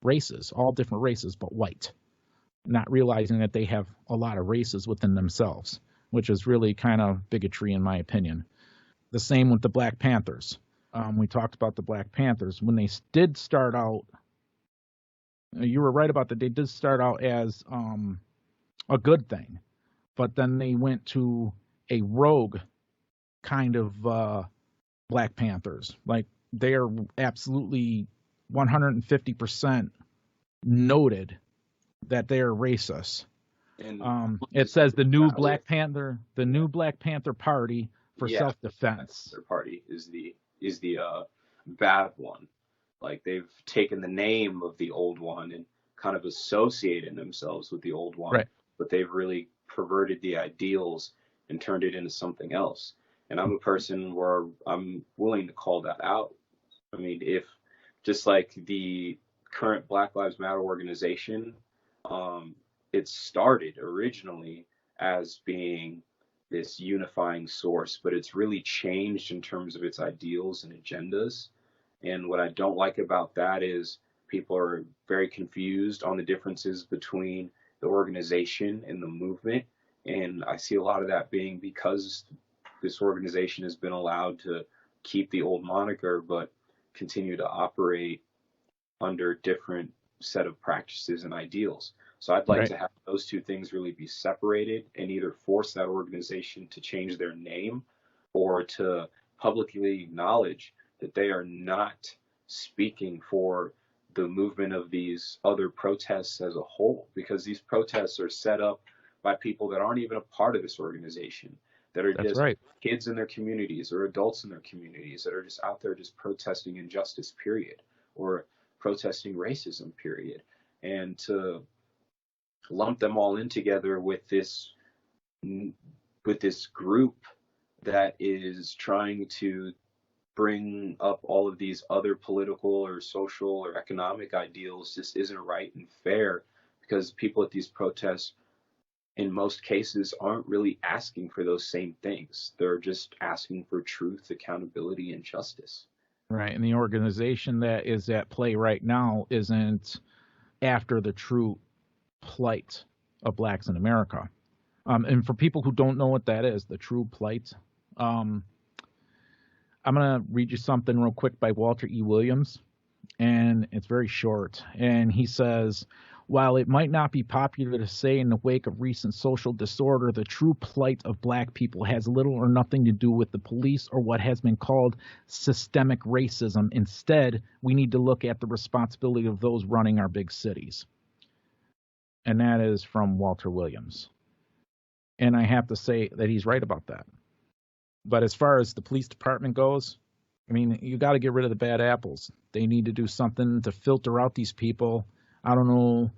races, all different races, but white, not realizing that they have a lot of races within themselves, which is really kind of bigotry in my opinion. The same with the Black Panthers. We talked about the Black Panthers. When they did start out, you were right about that. They did start out as a good thing, but then they went to a rogue kind of Black Panthers. Like, they are absolutely 150% noted that they are racist. And it says the new Black Panther Party for self-defense. Their party is the bad one. Like, they've taken the name of the old one and kind of associated themselves with the old one, right, but they've really perverted the ideals and turned it into something else. And I'm a person where I'm willing to call that out. I mean, if just like the current Black Lives Matter organization, it started originally as being this unifying source, but it's really changed in terms of its ideals and agendas. And what I don't like about that is people are very confused on the differences between the organization and the movement. And I see a lot of that being because this organization has been allowed to keep the old moniker, but continue to operate under different set of practices and ideals. So I'd like to have those two things really be separated, and either force that organization to change their name, or to publicly acknowledge that they are not speaking for the movement of these other protests as a whole, because these protests are set up by people that aren't even a part of this organization, that are just kids in their communities or adults in their communities that are just out there just protesting injustice, period, or protesting racism, period. And to lump them all in together with this group that is trying to bring up all of these other political or social or economic ideals just isn't right and fair, because people at these protests in most cases aren't really asking for those same things. They're just asking for truth, accountability, and justice. Right. And the organization that is at play right now isn't after the true plight of blacks in America. And for people who don't know what that is, the true plight, I'm going to read you something real quick by Walter E. Williams, and it's very short. And he says, while it might not be popular to say in the wake of recent social disorder, the true plight of black people has little or nothing to do with the police or what has been called systemic racism. Instead, we need to look at the responsibility of those running our big cities. And that is from Walter Williams. And I have to say that he's right about that. But as far as the police department goes, I mean, you got to get rid of the bad apples. They need to do something to filter out these people. I don't know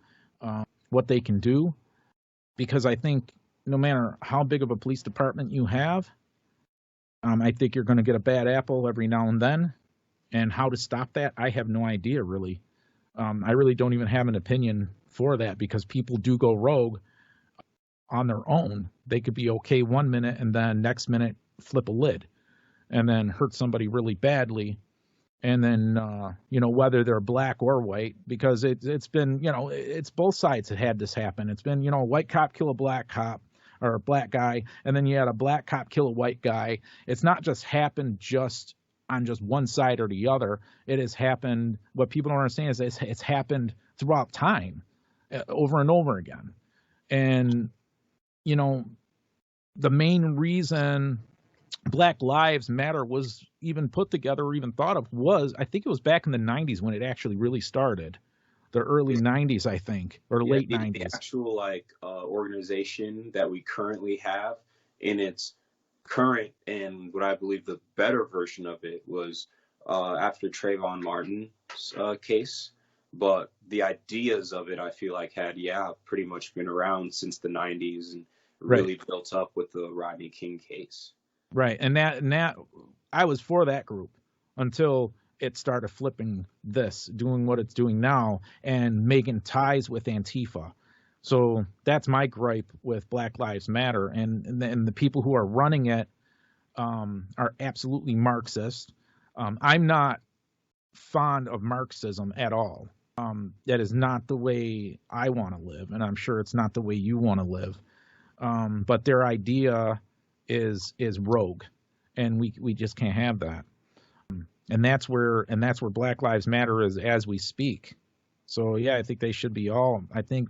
what they can do, because I think no matter how big of a police department you have, I think you're going to get a bad apple every now and then. And how to stop that, I have no idea, really. I really don't even have an opinion for that, because people do go rogue on their own. They could be okay 1 minute and then next minute flip a lid and then hurt somebody really badly. And then, whether they're black or white, because it's been, it's both sides that had this happen. It's been, a white cop kill a black cop or a black guy, and then you had a black cop kill a white guy. It's not just happened just on just one side or the other. It has happened. What people don't understand is it's happened throughout time, over and over again. And, the main reason Black Lives Matter was even put together or even thought of was, I think it was back in the 90s when it actually really started. The early 90s, I think, or late 90s. The actual organization that we currently have in its current, and what I believe the better version of it was after Trayvon Martin's case. But the ideas of it, I feel like, had pretty much been around since the 90s and really built up with the Rodney King case. Right, and that I was for that group until it started flipping doing what it's doing now, and making ties with Antifa. So that's my gripe with Black Lives Matter, and the people who are running it are absolutely Marxist. I'm not fond of Marxism at all. That is not the way I want to live, and I'm sure it's not the way you want to live. But their idea is rogue, and we just can't have that. And that's where Black Lives Matter is as we speak. So yeah, I think they should be all. I think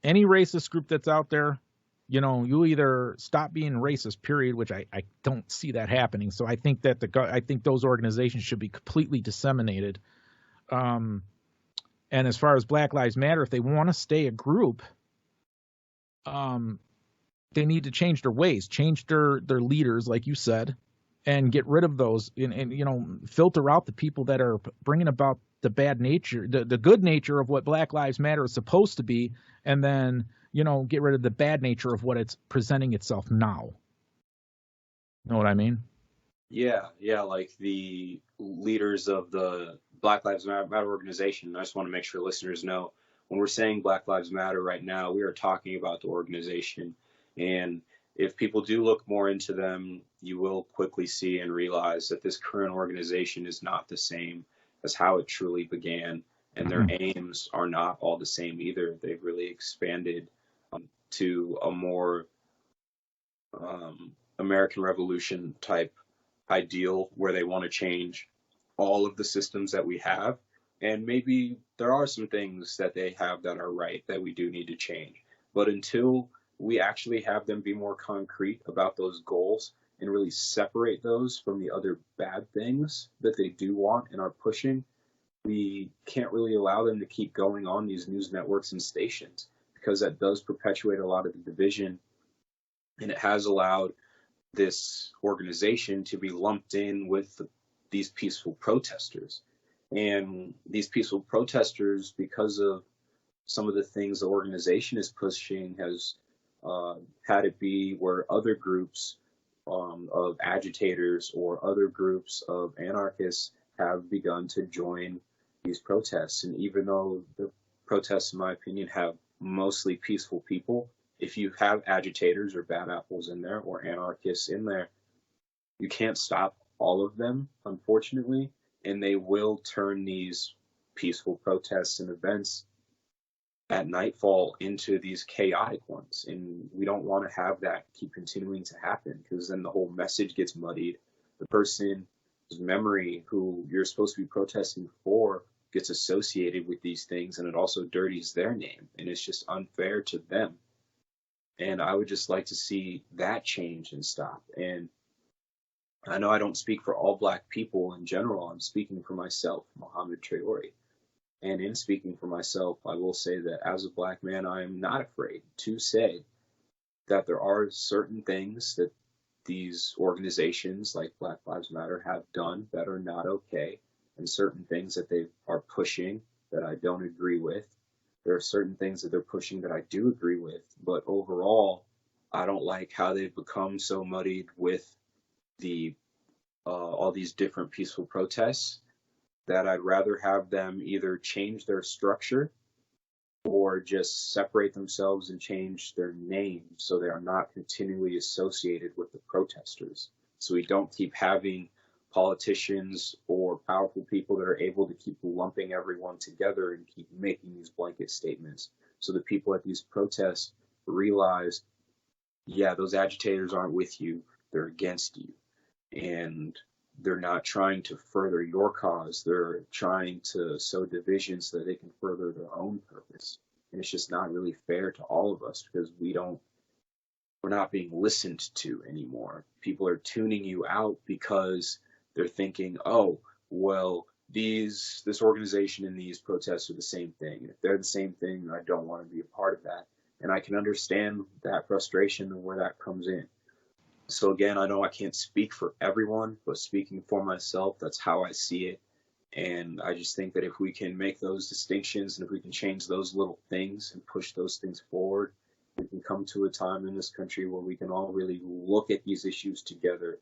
any racist group that's out there, you either stop being racist, period, which I don't see that happening. So I think that I think those organizations should be completely disseminated. And as far as Black Lives Matter, if they want to stay a group, they need to change their ways, change their leaders, like you said, and get rid of those, and filter out the people that are bringing about the bad nature, the good nature of what Black Lives Matter is supposed to be, and then get rid of the bad nature of what it's presenting itself now. Know what I mean? Yeah, like the leaders of the Black Lives Matter organization. I just want to make sure listeners know, when we're saying Black Lives Matter right now, we are talking about the organization. And if people do look more into them, you will quickly see and realize that this current organization is not the same as how it truly began. And their aims are not all the same either. They've really expanded to a more American Revolution type ideal, where they want to change all of the systems that we have. And maybe there are some things that they have that are right that we do need to change. But until we actually have them be more concrete about those goals and really separate those from the other bad things that they do want and are pushing, we can't really allow them to keep going on these news networks and stations, because that does perpetuate a lot of the division. And it has allowed this organization to be lumped in with these peaceful protesters. And these peaceful protesters, because of some of the things the organization is pushing, has had it be where other groups of agitators or other groups of anarchists have begun to join these protests. And even though the protests, in my opinion, have mostly peaceful people, if you have agitators or bad apples in there or anarchists in there, you can't stop all of them, unfortunately, and they will turn these peaceful protests and events at nightfall into these chaotic ones. And we don't want to have that keep continuing to happen, because then the whole message gets muddied. The person's memory who you're supposed to be protesting for gets associated with these things, and it also dirties their name, and it's just unfair to them. And I would just like to see that change and stop. And I know I don't speak for all Black people in general. I'm speaking for myself, Mahamed Traore. And in speaking for myself, I will say that as a Black man, I am not afraid to say that there are certain things that these organizations like Black Lives Matter have done that are not okay, and certain things that they are pushing that I don't agree with. There are certain things that they're pushing that I do agree with, but overall, I don't like how they've become so muddied with the all these different peaceful protests, that I'd rather have them either change their structure or just separate themselves and change their name so they are not continually associated with the protesters. So we don't keep having politicians or powerful people that are able to keep lumping everyone together and keep making these blanket statements. So the people at these protests realize, yeah, those agitators aren't with you, they're against you. And they're not trying to further your cause, they're trying to sow division so that they can further their own purpose. And it's just not really fair to all of us, because we're not being listened to anymore. People are tuning you out because they're thinking, oh, well, this organization and these protests are the same thing. And if they're the same thing, I don't want to be a part of that. And I can understand that frustration and where that comes in. So again, I know I can't speak for everyone, but speaking for myself, that's how I see it. And I just think that if we can make those distinctions, and if we can change those little things and push those things forward, we can come to a time in this country where we can all really look at these issues together,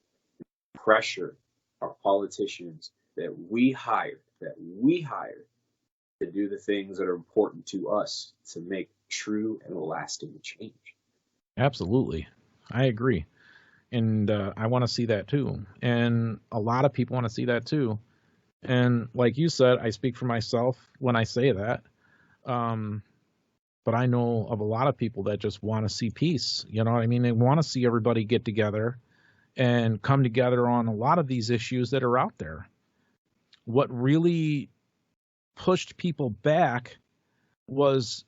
pressure our politicians that we hired to do the things that are important to us to make true and lasting change. Absolutely. I agree. And I want to see that too. And a lot of people want to see that too. And like you said, I speak for myself when I say that. But I know of a lot of people that just want to see peace. You know what I mean? They want to see everybody get together and come together on a lot of these issues that are out there. What really pushed people back was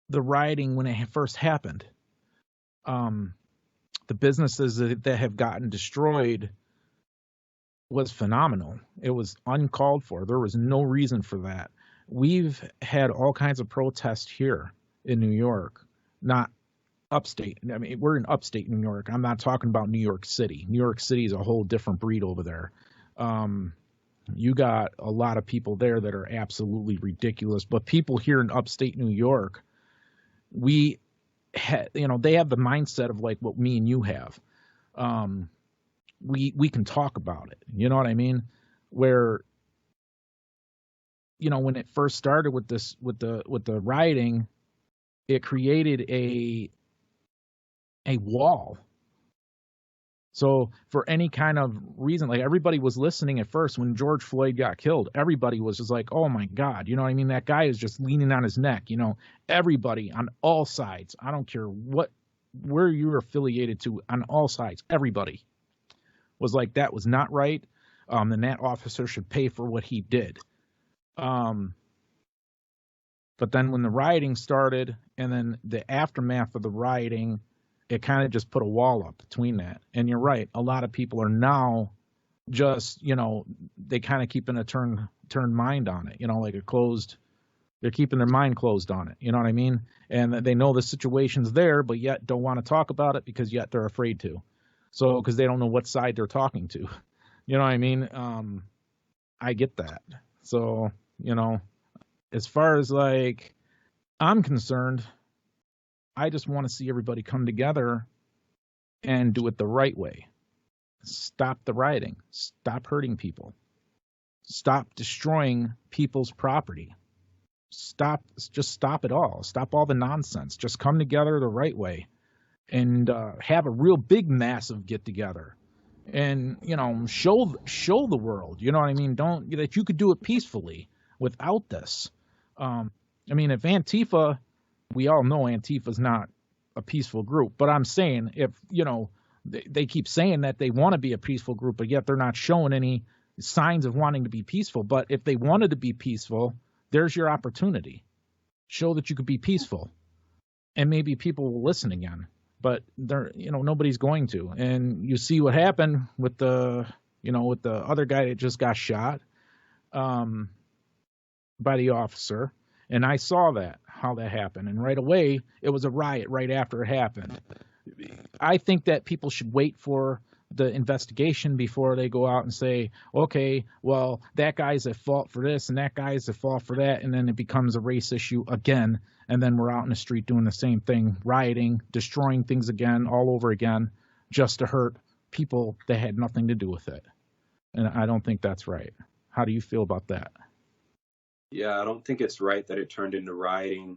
the rioting when it first happened. The businesses that have gotten destroyed was phenomenal. It was uncalled for. There was no reason for that. We've had all kinds of protests here in New York, not upstate. I mean, we're in upstate New York. I'm not talking about New York City. New York City is a whole different breed over there. You got a lot of people there that are absolutely ridiculous. But people here in upstate New York, they have the mindset of like what me and you have. We can talk about it. You know what I mean? Where, when it first started with the rioting, it created a wall. So for any kind of reason, like everybody was listening at first when George Floyd got killed, everybody was just like, oh my God, you know what I mean? That guy is just leaning on his neck, everybody on all sides. I don't care where you're affiliated to, on all sides, everybody was like, that was not right. And that officer should pay for what he did. But then when the rioting started and then the aftermath of the rioting, it kind of just put a wall up between that. And you're right. A lot of people are now just, they kind of keeping a turned mind on it, like they're keeping their mind closed on it. You know what I mean? And they know the situation's there, but yet don't want to talk about it because yet they're afraid to. So, because they don't know what side they're talking to. You know what I mean? I get that. So, as far as like I'm concerned, I just want to see everybody come together and do it the right way. Stop the rioting. Stop hurting people. Stop destroying people's property. Just stop it all. Stop all the nonsense. Just come together the right way and have a real big, massive get together and, show the world, you know what I mean? That you could do it peacefully without this. I mean, if Antifa, we all know Antifa's not a peaceful group, but I'm saying if, they keep saying that they want to be a peaceful group, but yet they're not showing any signs of wanting to be peaceful. But if they wanted to be peaceful, there's your opportunity. Show that you could be peaceful and maybe people will listen again, but nobody's going to. And you see what happened with the other guy that just got shot, by the officer. And I saw how that happened. And right away, it was a riot right after it happened. I think that people should wait for the investigation before they go out and say, okay, well, that guy's at fault for this and that guy's at fault for that. And then it becomes a race issue again. And then we're out in the street doing the same thing, rioting, destroying things again, all over again, just to hurt people that had nothing to do with it. And I don't think that's right. How do you feel about that? Yeah, I don't think it's right that it turned into rioting.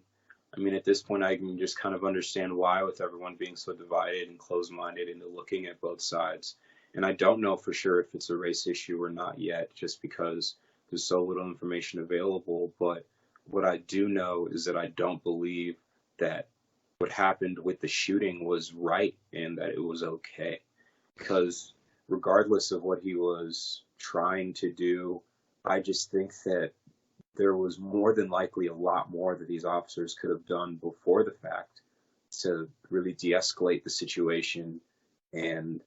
I mean, at this point, I can just kind of understand why, with everyone being so divided and closed-minded into looking at both sides. And I don't know for sure if it's a race issue or not yet, just because there's so little information available. But what I do know is that I don't believe that what happened with the shooting was right and that it was okay. Because regardless of what he was trying to do, I just think that there was more than likely a lot more that these officers could have done before the fact to really de-escalate the situation and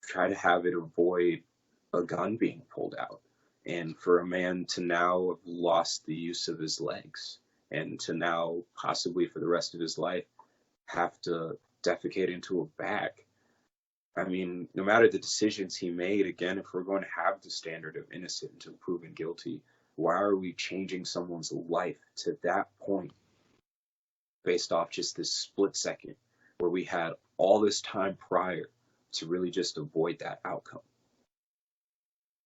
try to have it avoid a gun being pulled out. And for a man to now have lost the use of his legs and to now possibly for the rest of his life have to defecate into a bag. I mean, no matter the decisions he made, again, if we're going to have the standard of innocent until proven guilty, why are we changing someone's life to that point based off just this split second where we had all this time prior to really just avoid that outcome?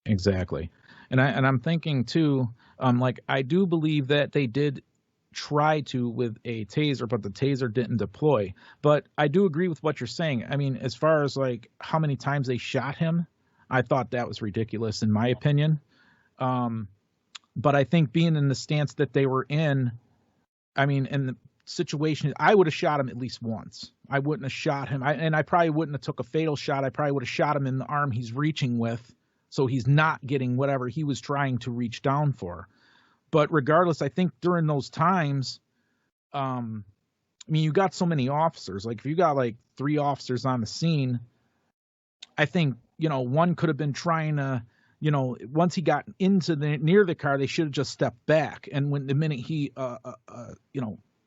Exactly. And I'm thinking too, like I do believe that they did try to with a taser, but the taser didn't deploy. But I do agree with what you're saying. I mean, as far as like how many times they shot him, I thought that was ridiculous in my opinion. But I think being in the stance that they were in, I mean, in the situation, I would have shot him at least once. I wouldn't have shot him. And I probably wouldn't have took a fatal shot. I probably would have shot him in the arm he's reaching with, so he's not getting whatever he was trying to reach down for. But regardless, I think during those times, I mean, you got so many officers. Like if you got like 3 officers on the scene, I think, one could have been trying to, once he got into near the car, they should have just stepped back. And when the minute he,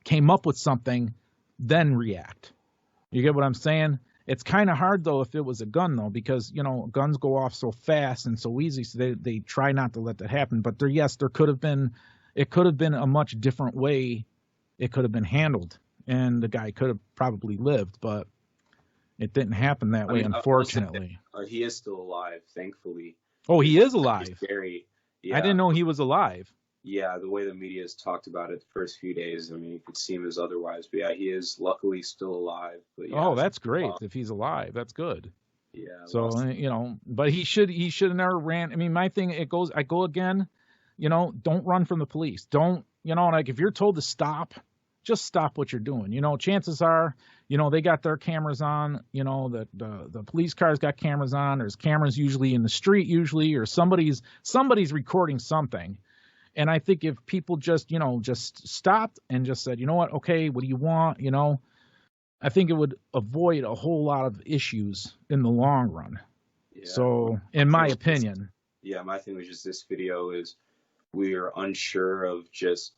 came up with something, then react. You get what I'm saying? It's kind of hard though if it was a gun though, because guns go off so fast and so easy, so they try not to let that happen. But there could have been a much different way it could have been handled, and the guy could have probably lived, but it didn't happen that way, unfortunately. He is still alive, thankfully. Oh, he is alive. Very, yeah. I didn't know he was alive. Yeah, the way the media has talked about it the first few days, I mean, it could seem as otherwise. But yeah, he is luckily still alive. But yeah, oh, that's great. If he's alive, that's good. Yeah. So, but he should have never ran. I mean, my thing, I go again, don't run from the police. Don't, like if you're told to stop, just stop what you're doing. Chances are, they got their cameras on, the police cars got cameras on. There's cameras usually in the street or somebody's recording something. And I think if people just stopped and just said, you know what, okay, what do you want? I think it would avoid a whole lot of issues in the long run. Yeah. So, in my opinion. My thing was just this video is we are unsure of just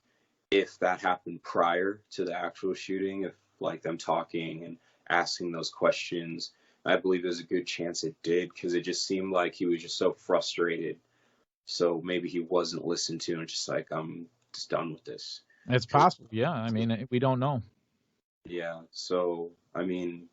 if that happened prior to the actual shooting, if like them talking and asking those questions. I believe there's a good chance it did, because it just seemed like he was just so frustrated. So maybe he wasn't listened to and just like, I'm just done with this. It's possible. Yeah. I mean, we don't know. Yeah. So, I mean,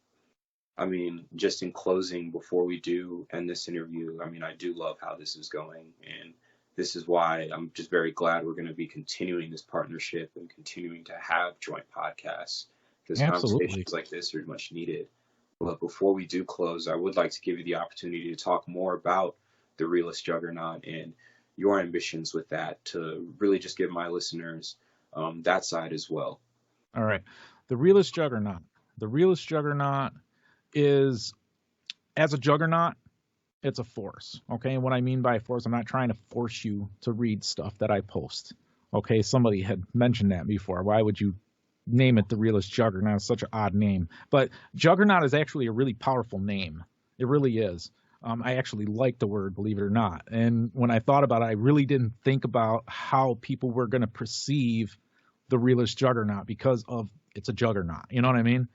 just in closing, before we do end this interview, I mean, I do love how this is going. And this is why I'm just very glad we're going to be continuing this partnership and continuing to have joint podcasts, because conversations like this are much needed. But before we do close, I would like to give you the opportunity to talk more about the Realist Juggernaut and your ambitions with that, to really just give my listeners that side as well. All right. The Realist Juggernaut. The Realist Juggernaut is, as a juggernaut, it's a force. Okay. And what I mean by force, I'm not trying to force you to read stuff that I post. Okay. Somebody had mentioned that before. Why would you name it the Realist Juggernaut? It's such an odd name. But Juggernaut is actually a really powerful name. It really is. I actually like the word, believe it or not. And when I thought about it, I really didn't think about how people were going to perceive the Realist Juggernaut, because of it's a juggernaut. You know what I mean?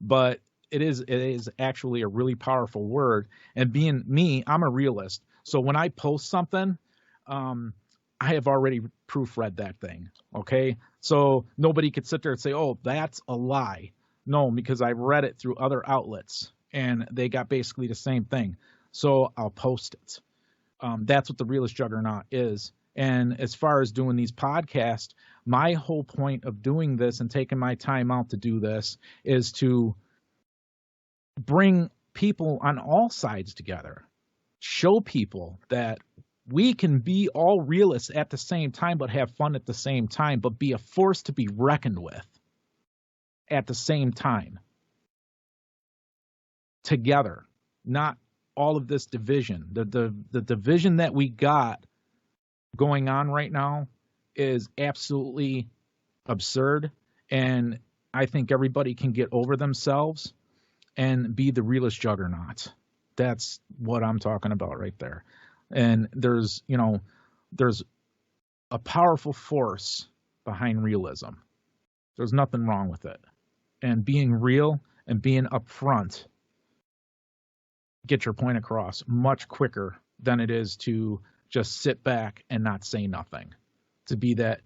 But it is actually a really powerful word. And being me, I'm a realist. So when I post something, I have already proofread that thing. Okay. So nobody could sit there and say, oh, that's a lie. No, because I read it through other outlets and they got basically the same thing. So I'll post it. That's what the Realist Juggernaut is. And as far as doing these podcasts, my whole point of doing this and taking my time out to do this is to bring people on all sides together, show people that we can be all realists at the same time, but have fun at the same time, but be a force to be reckoned with at the same time. Together, not all of this division. The division that we got going on right now is absolutely absurd, and I think everybody can get over themselves and be the Realist Juggernaut. That's what I'm talking about right there. And there's a powerful force behind realism. There's nothing wrong with it. And being real and being upfront, get your point across much quicker than it is to just sit back and not say nothing, to be that,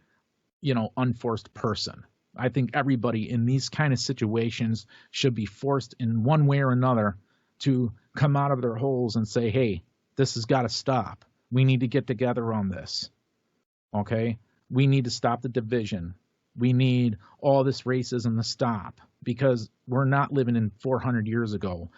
unforced person. I think everybody in these kind of situations should be forced in one way or another to come out of their holes and say, hey, this has got to stop. We need to get together on this. Okay? We need to stop the division. We need all this racism to stop because we're not living in 400 years ago.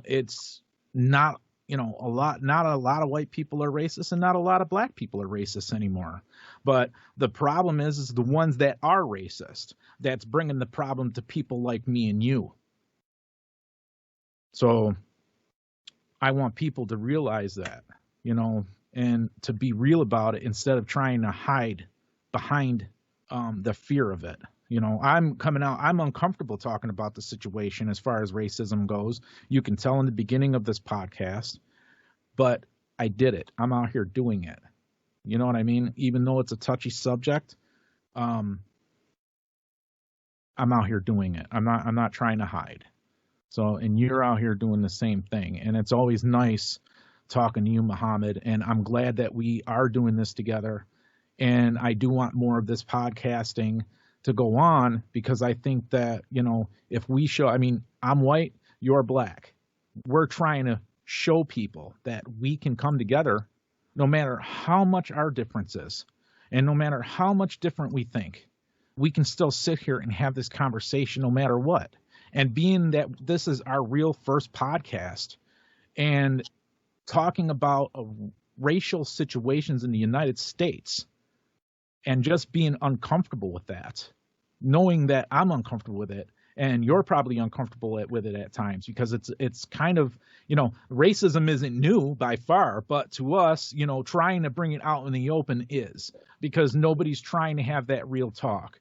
It's not, not a lot of white people are racist and not a lot of black people are racist anymore. But the problem is the ones that are racist, that's bringing the problem to people like me and you. So I want people to realize that, and to be real about it instead of trying to hide behind the fear of it. I'm coming out, I'm uncomfortable talking about the situation as far as racism goes. You can tell in the beginning of this podcast, but I did it. I'm out here doing it. You know what I mean? Even though it's a touchy subject, I'm out here doing it. I'm not trying to hide. So, and you're out here doing the same thing. And it's always nice talking to you, Mahamed. And I'm glad that we are doing this together. And I do want more of this podcasting to go on because I think that, if we show, I'm white, you're black. We're trying to show people that we can come together no matter how much our difference is and no matter how much different we think. We can still sit here and have this conversation no matter what. And being that this is our real first podcast and talking about racial situations in the United States and just being uncomfortable with that, knowing that I'm uncomfortable with it and you're probably uncomfortable with it at times because it's kind of, racism isn't new by far, but to us, trying to bring it out in the open is because nobody's trying to have that real talk.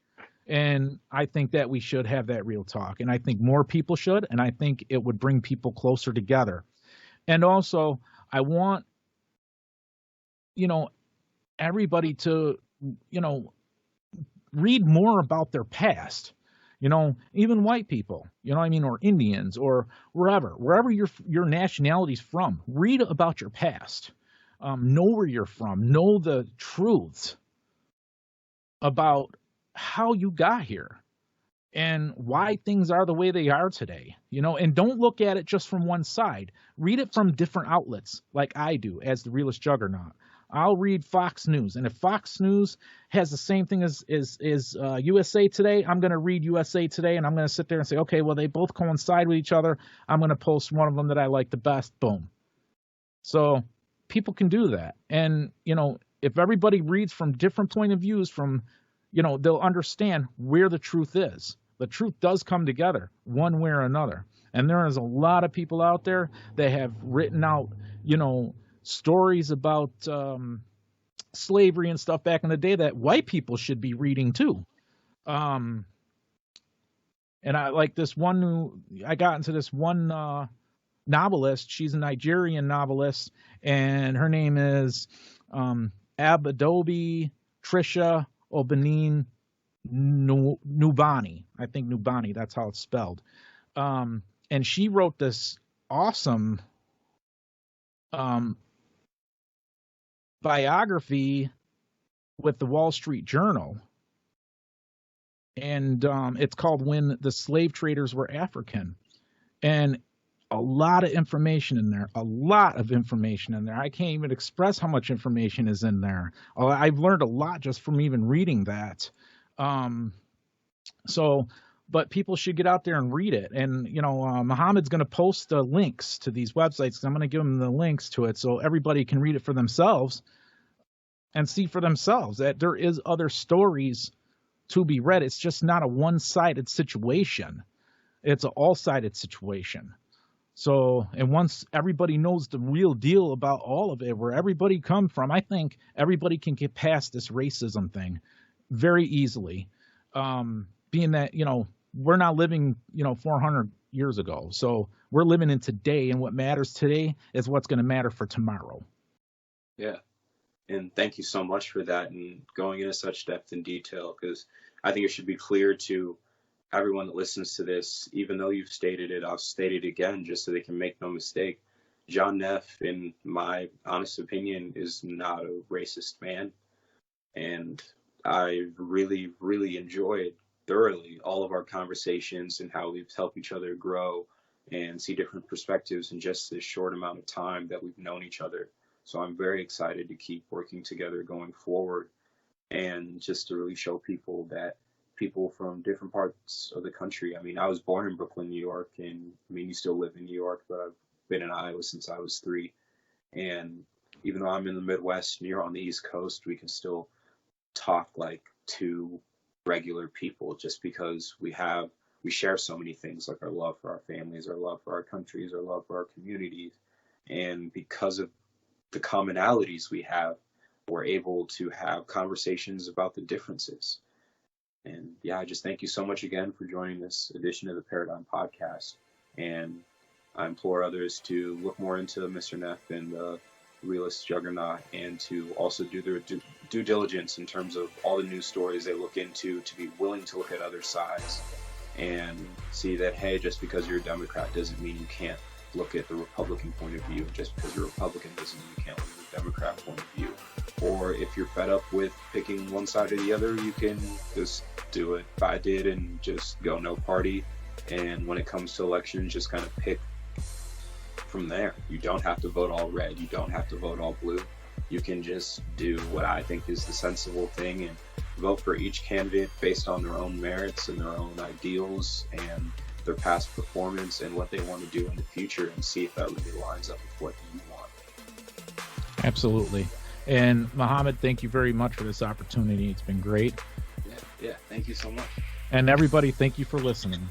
And I think that we should have that real talk. And I think more people should. And I think it would bring people closer together. And also, I want, everybody to, read more about their past. Even white people, or Indians or wherever your nationality's from, read about your past. Know where you're from. Know the truths about how you got here and why things are the way they are today, and don't look at it just from one side. Read it from different outlets like I do as the Realist Juggernaut. I'll read Fox News, and if Fox News has the same thing as USA Today, I'm going to read USA Today, and I'm going to sit there and say, okay, well, they both coincide with each other. I'm going to post one of them that I like the best. Boom. So people can do that. And, if everybody reads from different point of views they'll understand where the truth is. The truth does come together one way or another. And there is a lot of people out there that have written out, stories about slavery and stuff back in the day that white people should be reading too. And I like this one I got into this one novelist. She's a Nigerian novelist, and her name is Abadobi Trisha Obenin Nubani. I think Nubani, that's how it's spelled. And she wrote this awesome biography with the Wall Street Journal. And it's called When the Slave Traders Were African. And a lot of information in there, I can't even express how much information is in there. I've learned a lot just from even reading that. But people should get out there and read it. And, Mohammed's going to post the links to these websites because I'm going to give them the links to it so everybody can read it for themselves and see for themselves that there is other stories to be read. It's just not a one-sided situation. It's an all-sided situation. So, and once everybody knows the real deal about all of it, where everybody come from, I think everybody can get past this racism thing very easily. Being that, we're not living, 400 years ago. So we're living in today, and what matters today is what's going to matter for tomorrow. Yeah. And thank you so much for that and going into such depth and detail, because I think it should be clear to everyone that listens to this, even though you've stated it, I'll state it again just so they can make no mistake. John Neff, in my honest opinion, is not a racist man. And I really, really enjoyed thoroughly all of our conversations and how we've helped each other grow and see different perspectives in just this short amount of time that we've known each other. So I'm very excited to keep working together going forward, and just to really show people that people from different parts of the country. I mean, I was born in Brooklyn, New York, and I mean, you still live in New York, but I've been in Iowa since I was 3. And even though I'm in the Midwest and you're on the East Coast, we can still talk like two regular people, just because we share so many things, like our love for our families, our love for our countries, our love for our communities. And because of the commonalities we have, we're able to have conversations about the differences. And yeah, I just thank you so much again for joining this edition of the Paradigm Podcast. And I implore others to look more into Mr. Neff and the Realist Juggernaut, and to also do their due diligence in terms of all the news stories they look into, to be willing to look at other sides and see that, hey, just because you're a Democrat doesn't mean you can't look at the Republican point of view. Just because you're a Republican doesn't mean you can't look at the Democrat point of view. Or if you're fed up with picking one side or the other, you can just do it I did and just go no party. And when it comes to elections, just kind of pick from there. You don't have to vote all red. You don't have to vote all blue. You can just do what I think is the sensible thing and vote for each candidate based on their own merits and their own ideals and their past performance and what they want to do in the future, and see if that really lines up with what you want. Absolutely. And Mahamed, thank you very much for this opportunity. It's been great. Yeah, thank you so much. And everybody, thank you for listening.